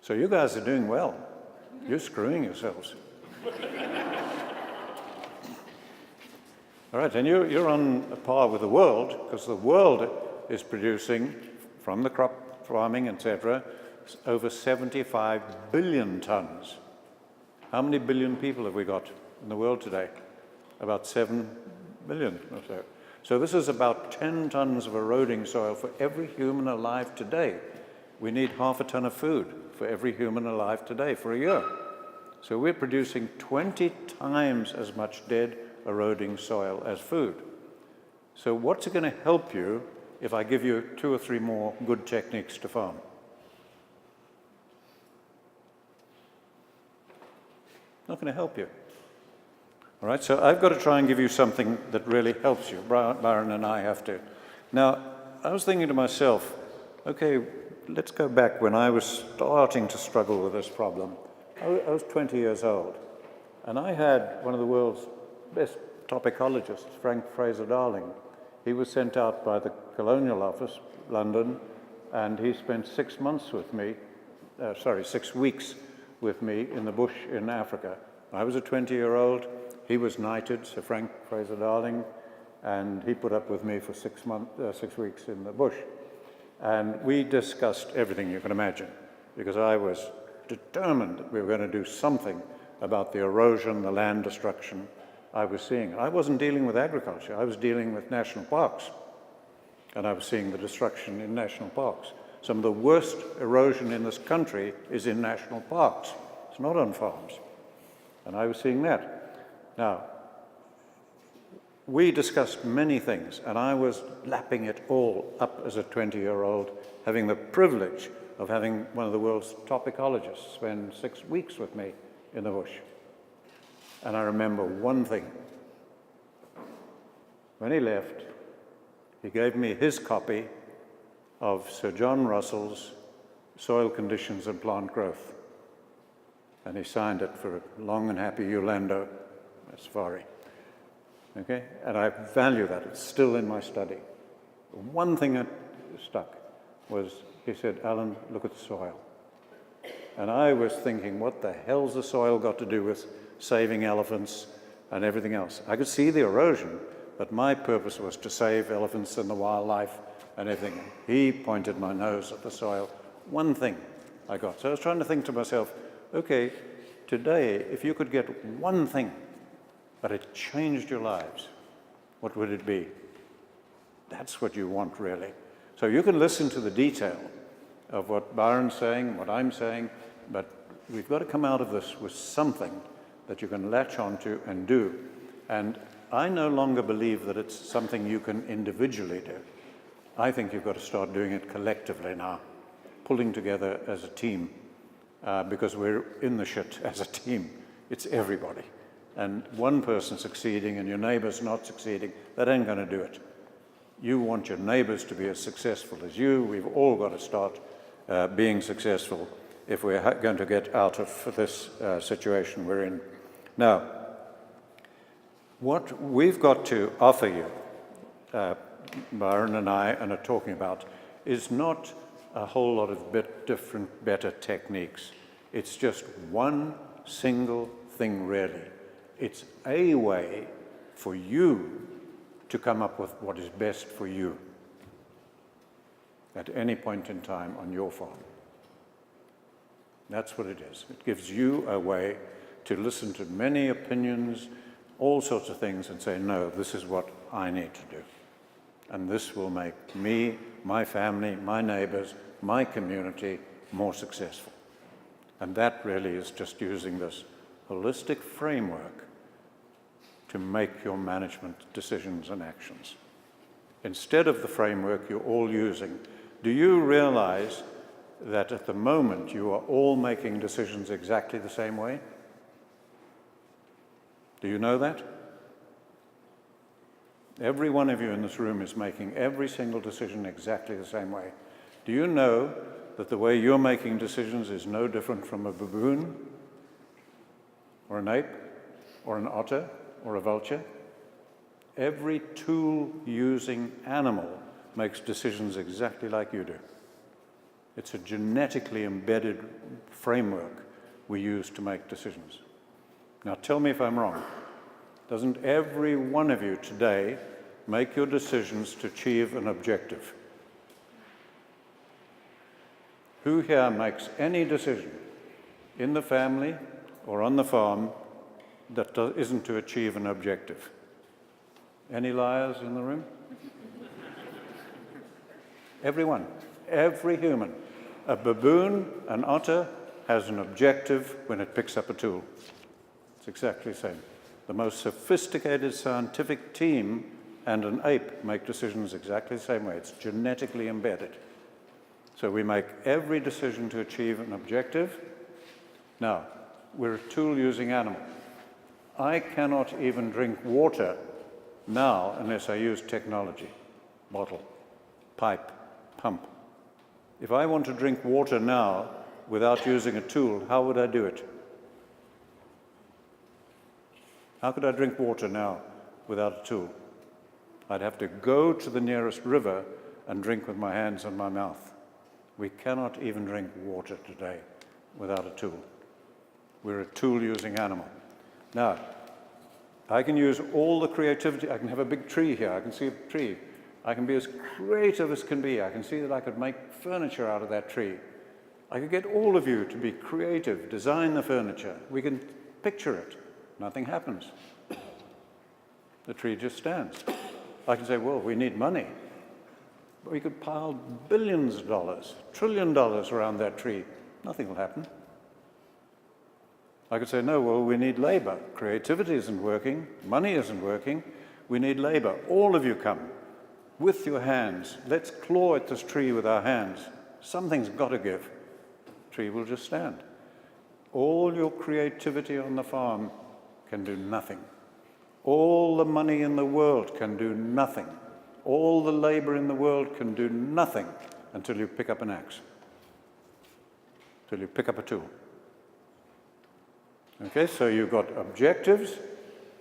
So you guys are doing well. You're screwing yourselves. All right, and you're on a par with the world, because the world is producing, from the crop farming, etc., over 75 billion tons. How many billion people have we got in the world today? About 7 billion or so. So this is about 10 tons of eroding soil for every human alive today. We need half a ton of food for every human alive today for a year. So we're producing 20 times as much dead eroding soil as food. So what's it going to help you if I give you 2 or 3 more good techniques to farm? Not going to help you. All right, so I've got to try and give you something that really helps you. Byron and I have to. Now, I was thinking to myself, okay, let's go back when I was starting to struggle with this problem. I was 20 years old, and I had one of the world's best topicologists, Frank Fraser-Darling. He was sent out by the Colonial Office, London, and he spent 6 months with me, 6 weeks with me in the bush in Africa. I was a 20-year-old. He was knighted, Sir Frank Fraser-Darling, and he put up with me for 6 weeks in the bush. And we discussed everything you can imagine, because I was determined that we were going to do something about the erosion, the land destruction I was seeing. I wasn't dealing with agriculture, I was dealing with national parks. And I was seeing the destruction in national parks. Some of the worst erosion in this country is in national parks. It's not on farms. And I was seeing that. Now, we discussed many things, and I was lapping it all up as a 20-year-old, having the privilege of having one of the world's top ecologists spend 6 weeks with me in the bush. And I remember one thing. When he left, he gave me his copy of Sir John Russell's Soil Conditions and Plant Growth. And he signed it for a long and happy Eulando Safari. Okay? And I value that. It's still in my study. One thing that stuck was, he said, Alan, look at the soil. And I was thinking, what the hell's the soil got to do with saving elephants and everything else? I could see the erosion, but my purpose was to save elephants and the wildlife and everything. He pointed my nose at the soil. One thing I got. So I was trying to think to myself, okay, today, if you could get one thing, but it changed your lives, what would it be? That's what you want, really. So you can listen to the detail of what Byron's saying, what I'm saying, but we've got to come out of this with something that you can latch onto and do. And I no longer believe that it's something you can individually do. I think you've got to start doing it collectively now, pulling together as a team, because we're in the shit as a team. It's everybody. And one person succeeding and your neighbor's not succeeding, that ain't going to do it. You want your neighbors to be as successful as you. We've all got to start being successful if we're going to get out of this situation we're in. Now, what we've got to offer you, Byron and I are talking about, is not a whole lot of different, better techniques. It's just one single thing, really. It's a way for you to come up with what is best for you at any point in time on your farm. That's what it is. It gives you a way to listen to many opinions, all sorts of things, and say, no, this is what I need to do. And this will make me, my family, my neighbors, my community more successful. And that really is just using this holistic framework to make your management decisions and actions. Instead of the framework you're all using, do you realize that at the moment you are all making decisions exactly the same way? Do you know that? Every one of you in this room is making every single decision exactly the same way. Do you know that the way you're making decisions is no different from a baboon, or an ape, or an otter, or a vulture? Every tool-using animal makes decisions exactly like you do. It's a genetically embedded framework we use to make decisions. Now tell me if I'm wrong. Doesn't every one of you today make your decisions to achieve an objective? Who here makes any decision in the family or on the farm that isn't to achieve an objective? Any liars in the room? Everyone, every human. A baboon, an otter, has an objective when it picks up a tool. It's exactly the same. The most sophisticated scientific team and an ape make decisions exactly the same way. It's genetically embedded. So we make every decision to achieve an objective. Now, we're a tool-using animal. I cannot even drink water now unless I use technology. Bottle, pipe, pump. If I want to drink water now without using a tool, how would I do it? How could I drink water now without a tool? I'd have to go to the nearest river and drink with my hands and my mouth. We cannot even drink water today without a tool. We're a tool-using animal. Now, I can use all the creativity. I can have a big tree here. I can see a tree. I can be as creative as can be. I can see that I could make furniture out of that tree. I could get all of you to be creative, design the furniture. We can picture it. Nothing happens. The tree just stands. I can say, well, we need money. But we could pile billions of dollars, $1 trillion around that tree. Nothing will happen. I could say, no, well, we need labor. Creativity isn't working. Money isn't working. We need labor. All of you come with your hands. Let's claw at this tree with our hands. Something's got to give. The tree will just stand. All your creativity on the farm can do nothing. All the money in the world can do nothing. All the labor in the world can do nothing until you pick up an axe, until you pick up a tool. Okay, so you've got objectives,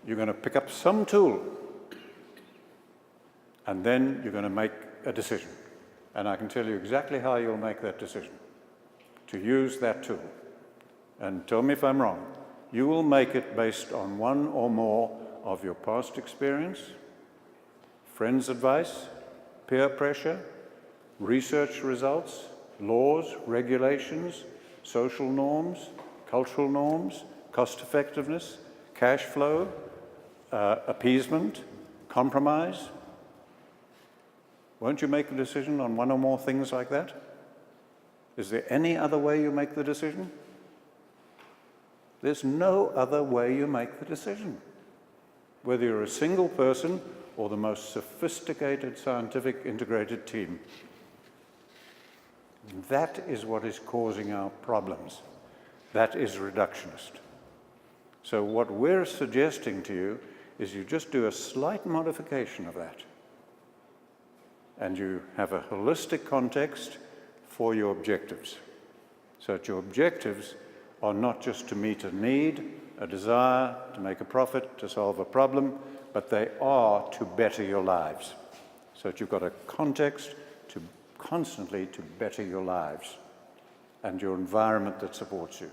you're going to pick up some tool, and then you're going to make a decision. And I can tell you exactly how you'll make that decision, to use that tool. and tell me if I'm wrong, you will make it based on one or more of your past experience, friends' advice, peer pressure, research results, laws, regulations, social norms, cultural norms, cost effectiveness, cash flow, appeasement, compromise. Won't you make a decision on one or more things like that? Is there any other way you make the decision? There's no other way you make the decision. Whether you're a single person or the most sophisticated scientific integrated team. That is what is causing our problems. That is reductionist. So what we're suggesting to you is you just do a slight modification of that. And you have a holistic context for your objectives. So that your objectives are not just to meet a need, a desire, to make a profit, to solve a problem, but they are to better your lives. So that you've got a context to constantly to better your lives and your environment that supports you.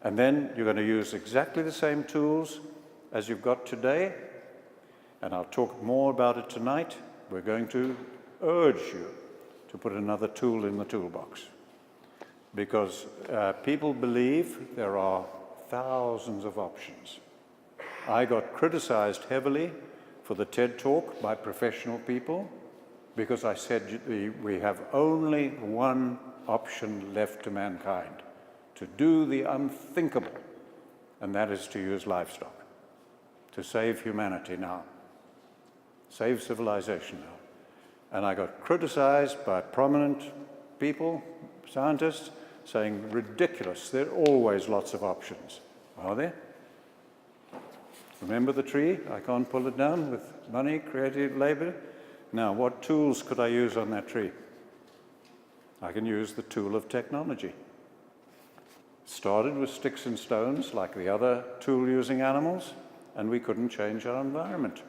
And then you're going to use exactly the same tools as you've got today, and I'll talk more about it tonight. We're going to urge you to put another tool in the toolbox, because people believe there are thousands of options. I got criticized heavily for the TED Talk by professional people because I said we have only one option left to mankind, to do the unthinkable, and that is to use livestock, to save humanity now, save civilization now. And I got criticized by prominent people, scientists, saying, ridiculous, there are always lots of options. Are there? Remember the tree? I can't pull it down with money, creative labor. Now, what tools could I use on that tree? I can use the tool of technology. Started with sticks and stones, like the other tool-using animals, and we couldn't change our environment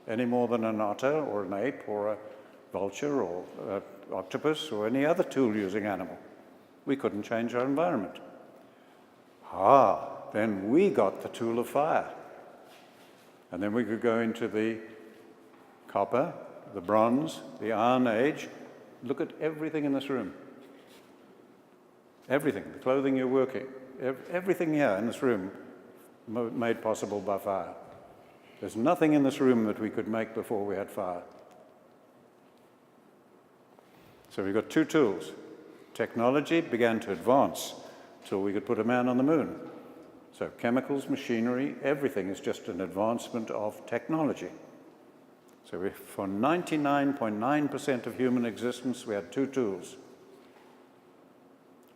any more than an otter or an ape or a vulture or an octopus or any other tool-using animal. We couldn't change our environment. Then we got the tool of fire. And then we could go into the copper, the bronze, the Iron Age. Look at everything in this room. Everything, the clothing you're working, everything here in this room made possible by fire. There's nothing in this room that we could make before we had fire. So we've got two tools. Technology began to advance till we could put a man on the moon. So chemicals, machinery, everything is just an advancement of technology. So for 99.9% of human existence, we had two tools.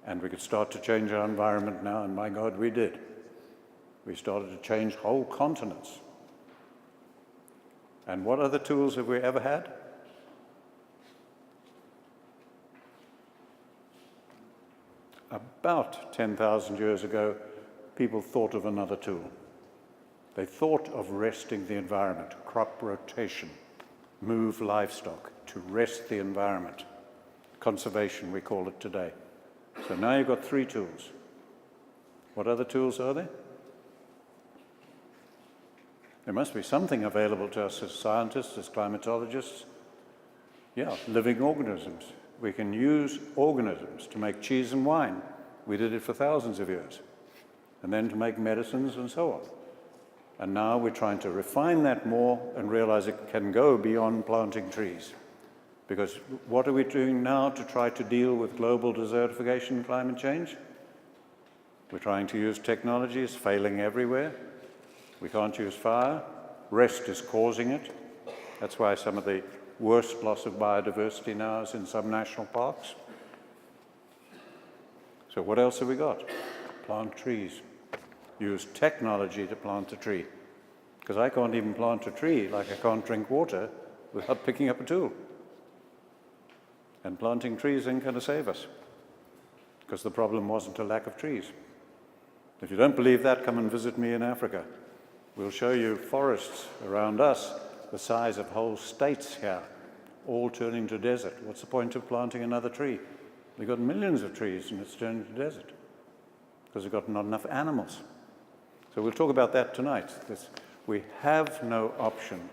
And we could start to change our environment now, and my God, we did. We started to change whole continents. And what other tools have we ever had? About 10,000 years ago, people thought of another tool. They thought of resting the environment, crop rotation, move livestock to rest the environment. Conservation, we call it today. So now you've got three tools. What other tools are there? There must be something available to us as scientists, as climatologists. Yeah, living organisms. We can use organisms to make cheese and wine. We did it for thousands of years. And then to make medicines and so on. And now we're trying to refine that more and realize it can go beyond planting trees. Because what are we doing now to try to deal with global desertification and climate change? We're trying to use technology. It's failing everywhere. We can't use fire. Rest is causing it. That's why some of the worst loss of biodiversity now is in some national parks. So what else have we got? Plant trees. Use technology to plant a tree. Because I can't even plant a tree like I can't drink water without picking up a tool. And planting trees ain't going to save us. Because the problem wasn't a lack of trees. If you don't believe that, come and visit me in Africa. We'll show you forests around us the size of whole states here, all turning to desert. What's the point of planting another tree? We've got millions of trees and it's turning to desert. because we've got not enough animals. So we'll talk about that tonight. We have no option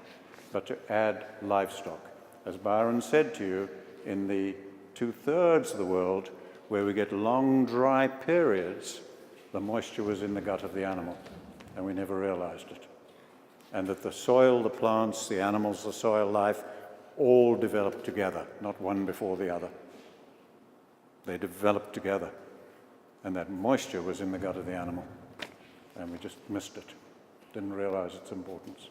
but to add livestock. As Byron said to you, in the 2/3 of the world where we get long dry periods, the moisture was in the gut of the animal, and we never realized it. And that the soil, the plants, the animals, the soil life, all developed together, not one before the other. They developed together. And that moisture was in the gut of the animal. And we just missed it. Didn't realize its importance.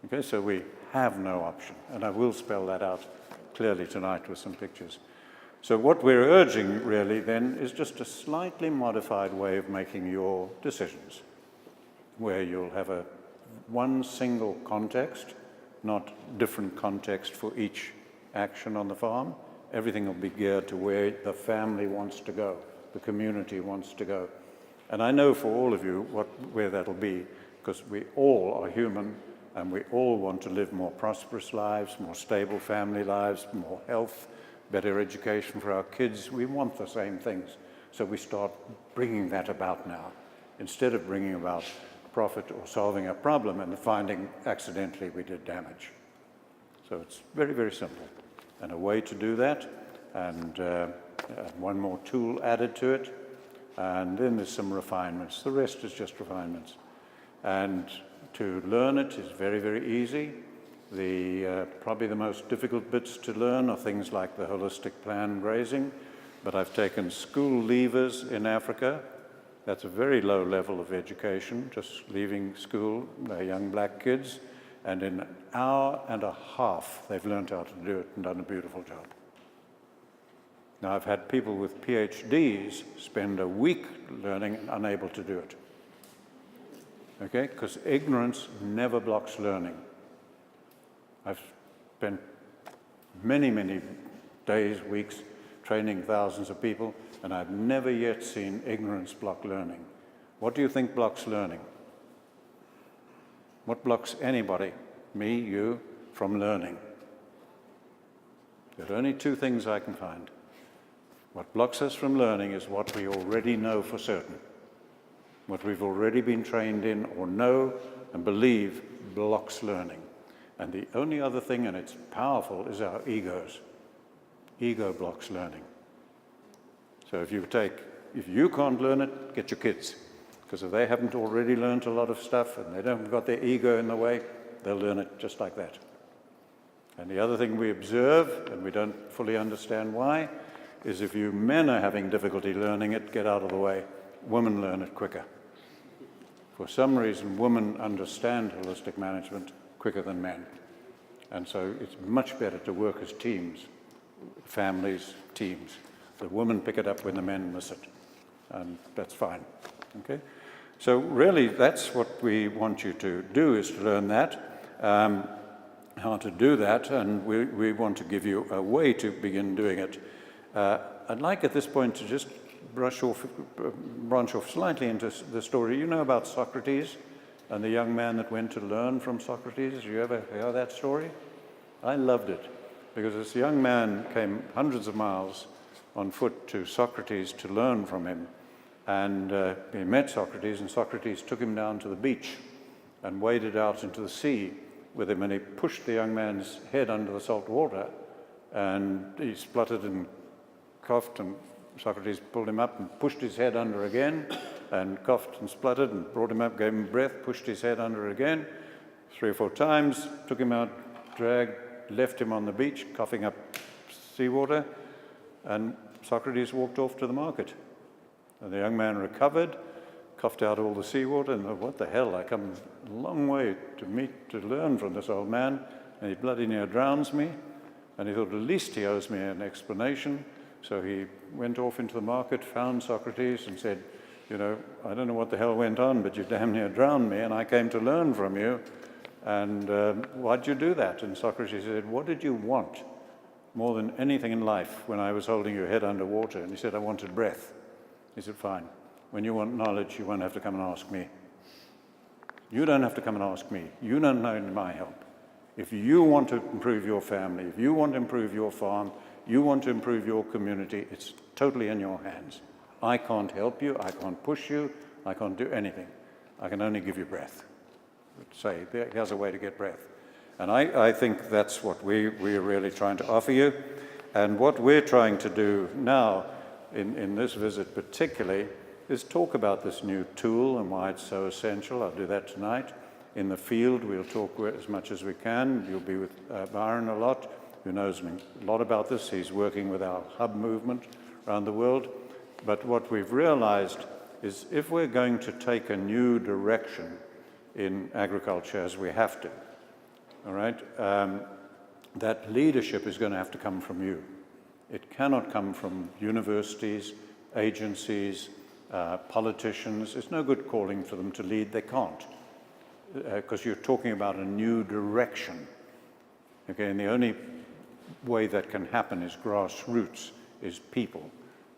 Okay, so we have no option. And I will spell that out clearly tonight with some pictures. So what we're urging really then is just a slightly modified way of making your decisions, where you'll have one single context, not different context for each action on the farm. Everything will be geared to where the family wants to go, the community wants to go. And I know for all of you where that'll be, because we all are human and we all want to live more prosperous lives, more stable family lives, more health, better education for our kids. We want the same things. So we start bringing that about now, instead of bringing about profit or solving a problem and finding accidentally we did damage. So it's very, very simple. And a way to do that, and one more tool added to it, and then there's some refinements. The rest is just refinements. And to learn it is very, very easy. Probably the most difficult bits to learn are things like the holistic plan grazing, but I've taken school leavers in Africa. That's a very low level of education, just leaving school, they're young black kids, and in an hour and a half they've learned how to do it and done a beautiful job. Now I've had people with PhDs spend a week learning and unable to do it. Okay, because ignorance never blocks learning. I've spent many, many days, weeks, training thousands of people, and I've never yet seen ignorance block learning. What do you think blocks learning? What blocks anybody, me, you, from learning? There are only two things I can find. What blocks us from learning is what we already know for certain. What we've already been trained in or know and believe blocks learning. And the only other thing, and it's powerful, is our egos. Ego blocks learning. So if you can't learn it, get your kids. Because if they haven't already learned a lot of stuff and they don't got their ego in the way, they'll learn it just like that. And the other thing we observe, and we don't fully understand why, is if you men are having difficulty learning it, get out of the way. Women learn it quicker. For some reason, women understand holistic management quicker than men. And so it's much better to work as teams, families, teams. The women pick it up when the men miss it. And that's fine. Okay? So really, that's what we want you to do, is to learn that, how to do that, and we want to give you a way to begin doing it. I'd like at this point to just branch off slightly into the story. You know about Socrates and the young man that went to learn from Socrates? You ever hear that story? I loved it, because this young man came hundreds of miles on foot to Socrates to learn from him. And he met Socrates, and Socrates took him down to the beach and waded out into the sea with him, and he pushed the young man's head under the salt water, and he spluttered and coughed, and Socrates pulled him up and pushed his head under again, and coughed and spluttered and brought him up, gave him breath, pushed his head under again, 3 or 4 times, took him out, dragged, left him on the beach, coughing up seawater, and Socrates walked off to the market. And the young man recovered, coughed out all the seawater, and thought, what the hell, I come a long way to learn from this old man, and he bloody near drowns me. And he thought, at least he owes me an explanation. So he went off into the market, found Socrates, and said, you know, I don't know what the hell went on, but you damn near drowned me, and I came to learn from you. And why'd you do that? And Socrates said, what did you want more than anything in life when I was holding your head underwater? And he said, I wanted breath. He said, fine. When you want knowledge, you won't have to come and ask me. You don't have to come and ask me. You don't need my help. If you want to improve your family, if you want to improve your farm, you want to improve your community, it's totally in your hands. I can't help you, I can't push you, I can't do anything. I can only give you breath. Say, here's a way to get breath. And I think that's what we're really trying to offer you. And what we're trying to do now, in this visit particularly, is talk about this new tool and why it's so essential. I'll do that tonight. In the field, we'll talk as much as we can. You'll be with Byron a lot, who knows a lot about this. He's working with our hub movement around the world. But what we've realized is if we're going to take a new direction in agriculture, as we have to, all right, that leadership is going to have to come from you. It cannot come from universities, agencies, politicians. It's no good calling for them to lead. They can't, because you're talking about a new direction. Okay, and the only way that can happen is grassroots, is people.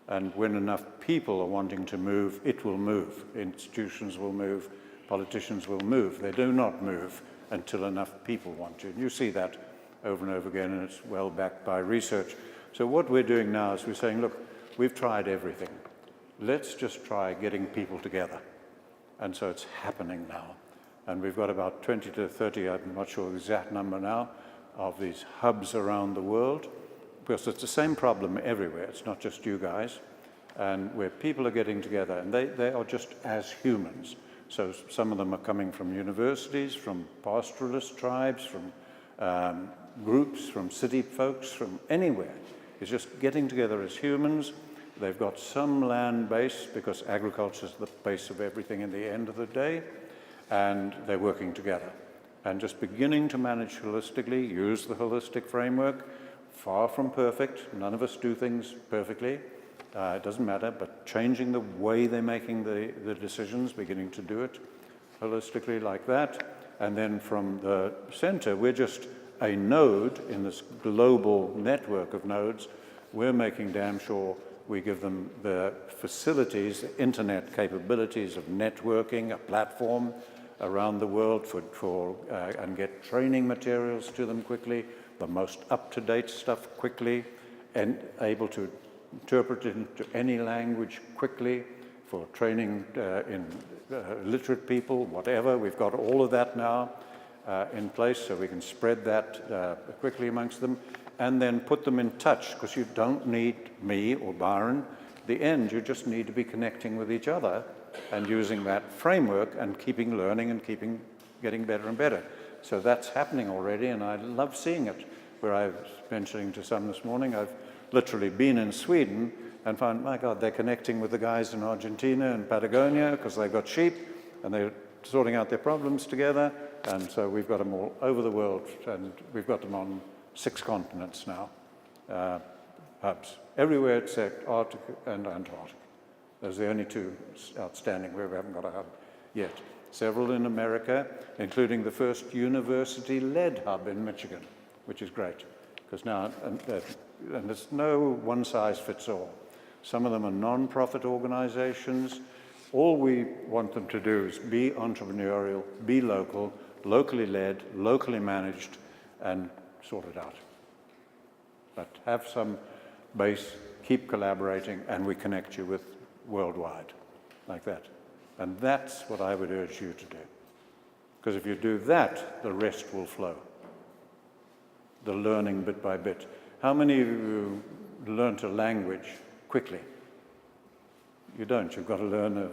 And when enough people are wanting to move, it will move. Institutions will move, politicians will move. They do not move until enough people want to. And you see that over and over again, and it's well backed by research. So what we're doing now is we're saying, look, we've tried everything. Let's just try getting people together. And so it's happening now. And we've got about 20 to 30, I'm not sure the exact number now, of these hubs around the world, because it's the same problem everywhere. It's not just you guys. And where people are getting together, and they are just as humans. So some of them are coming from universities, from pastoralist tribes, from groups, from city folks, from anywhere. It's just getting together as humans. They've got some land base, because agriculture is the base of everything in the end of the day, and they're working together. And just beginning to manage holistically, use the holistic framework, far from perfect. None of us do things perfectly. It doesn't matter, but changing the way they're making the decisions, beginning to do it holistically like that. And then from the center, we're just a node in this global network of nodes. We're making damn sure we give them the facilities, the internet capabilities of networking, a platform around the world and get training materials to them quickly, the most up-to-date stuff quickly, and able to interpret it into any language quickly for training in literate people, whatever. We've got all of that now in place, so we can spread that quickly amongst them, and then put them in touch, because you don't need me or Byron. At the end, you just need to be connecting with each other and using that framework and keeping learning and keeping getting better and better. So that's happening already, and I love seeing it. Where I was mentioning to some this morning, I've literally been in Sweden and found, my God, they're connecting with the guys in Argentina and Patagonia because they've got sheep, and they're sorting out their problems together. And so we've got them all over the world, and we've got them on 6 continents now, hubs. Everywhere except Arctic and Antarctic. Those are the only 2 outstanding where we haven't got a hub yet. Several in America, including the first university-led hub in Michigan, which is great, because now, and there's no one-size-fits-all. Some of them are non-profit organizations. All we want them to do is be entrepreneurial, be local, locally led, locally managed, and sort it out. But have some base, keep collaborating, and we connect you with worldwide, like that. And that's what I would urge you to do. Because if you do that, the rest will flow. The learning bit by bit. How many of you learn a language quickly? You don't. You've got to learn a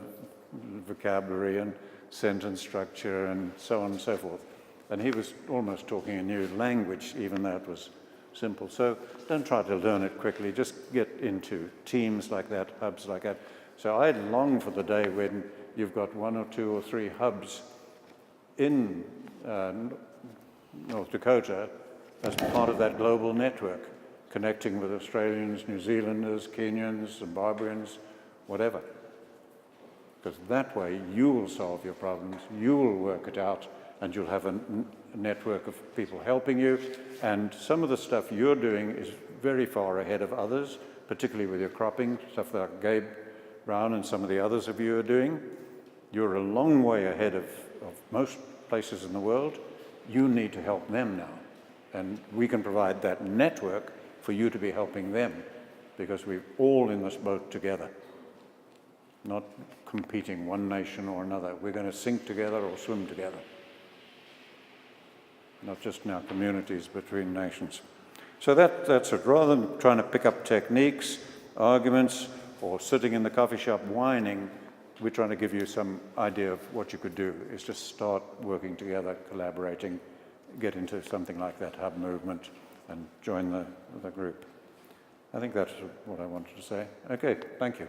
vocabulary and sentence structure and so on and so forth. And he was almost talking a new language, even though it was simple. So don't try to learn it quickly. Just get into teams like that, hubs like that. So I long for the day when you've got 1 or 2 or 3 hubs in North Dakota as part of that global network, connecting with Australians, New Zealanders, Kenyans, Zimbabweans, whatever. Because that way you will solve your problems, you will work it out, and you'll have a network of people helping you. And some of the stuff you're doing is very far ahead of others, particularly with your cropping, stuff that Gabe Brown and some of the others of you are doing. You're a long way ahead of most places in the world. You need to help them now. And we can provide that network for you to be helping them, because we're all in this boat together. not competing one nation or another. We're going to sink together or swim together, not just in our communities, between nations. So that's it. Rather than trying to pick up techniques, arguments, or sitting in the coffee shop whining, we're trying to give you some idea of what you could do, is just start working together, collaborating, get into something like that hub movement, and join the group. I think that's what I wanted to say. Okay, thank you.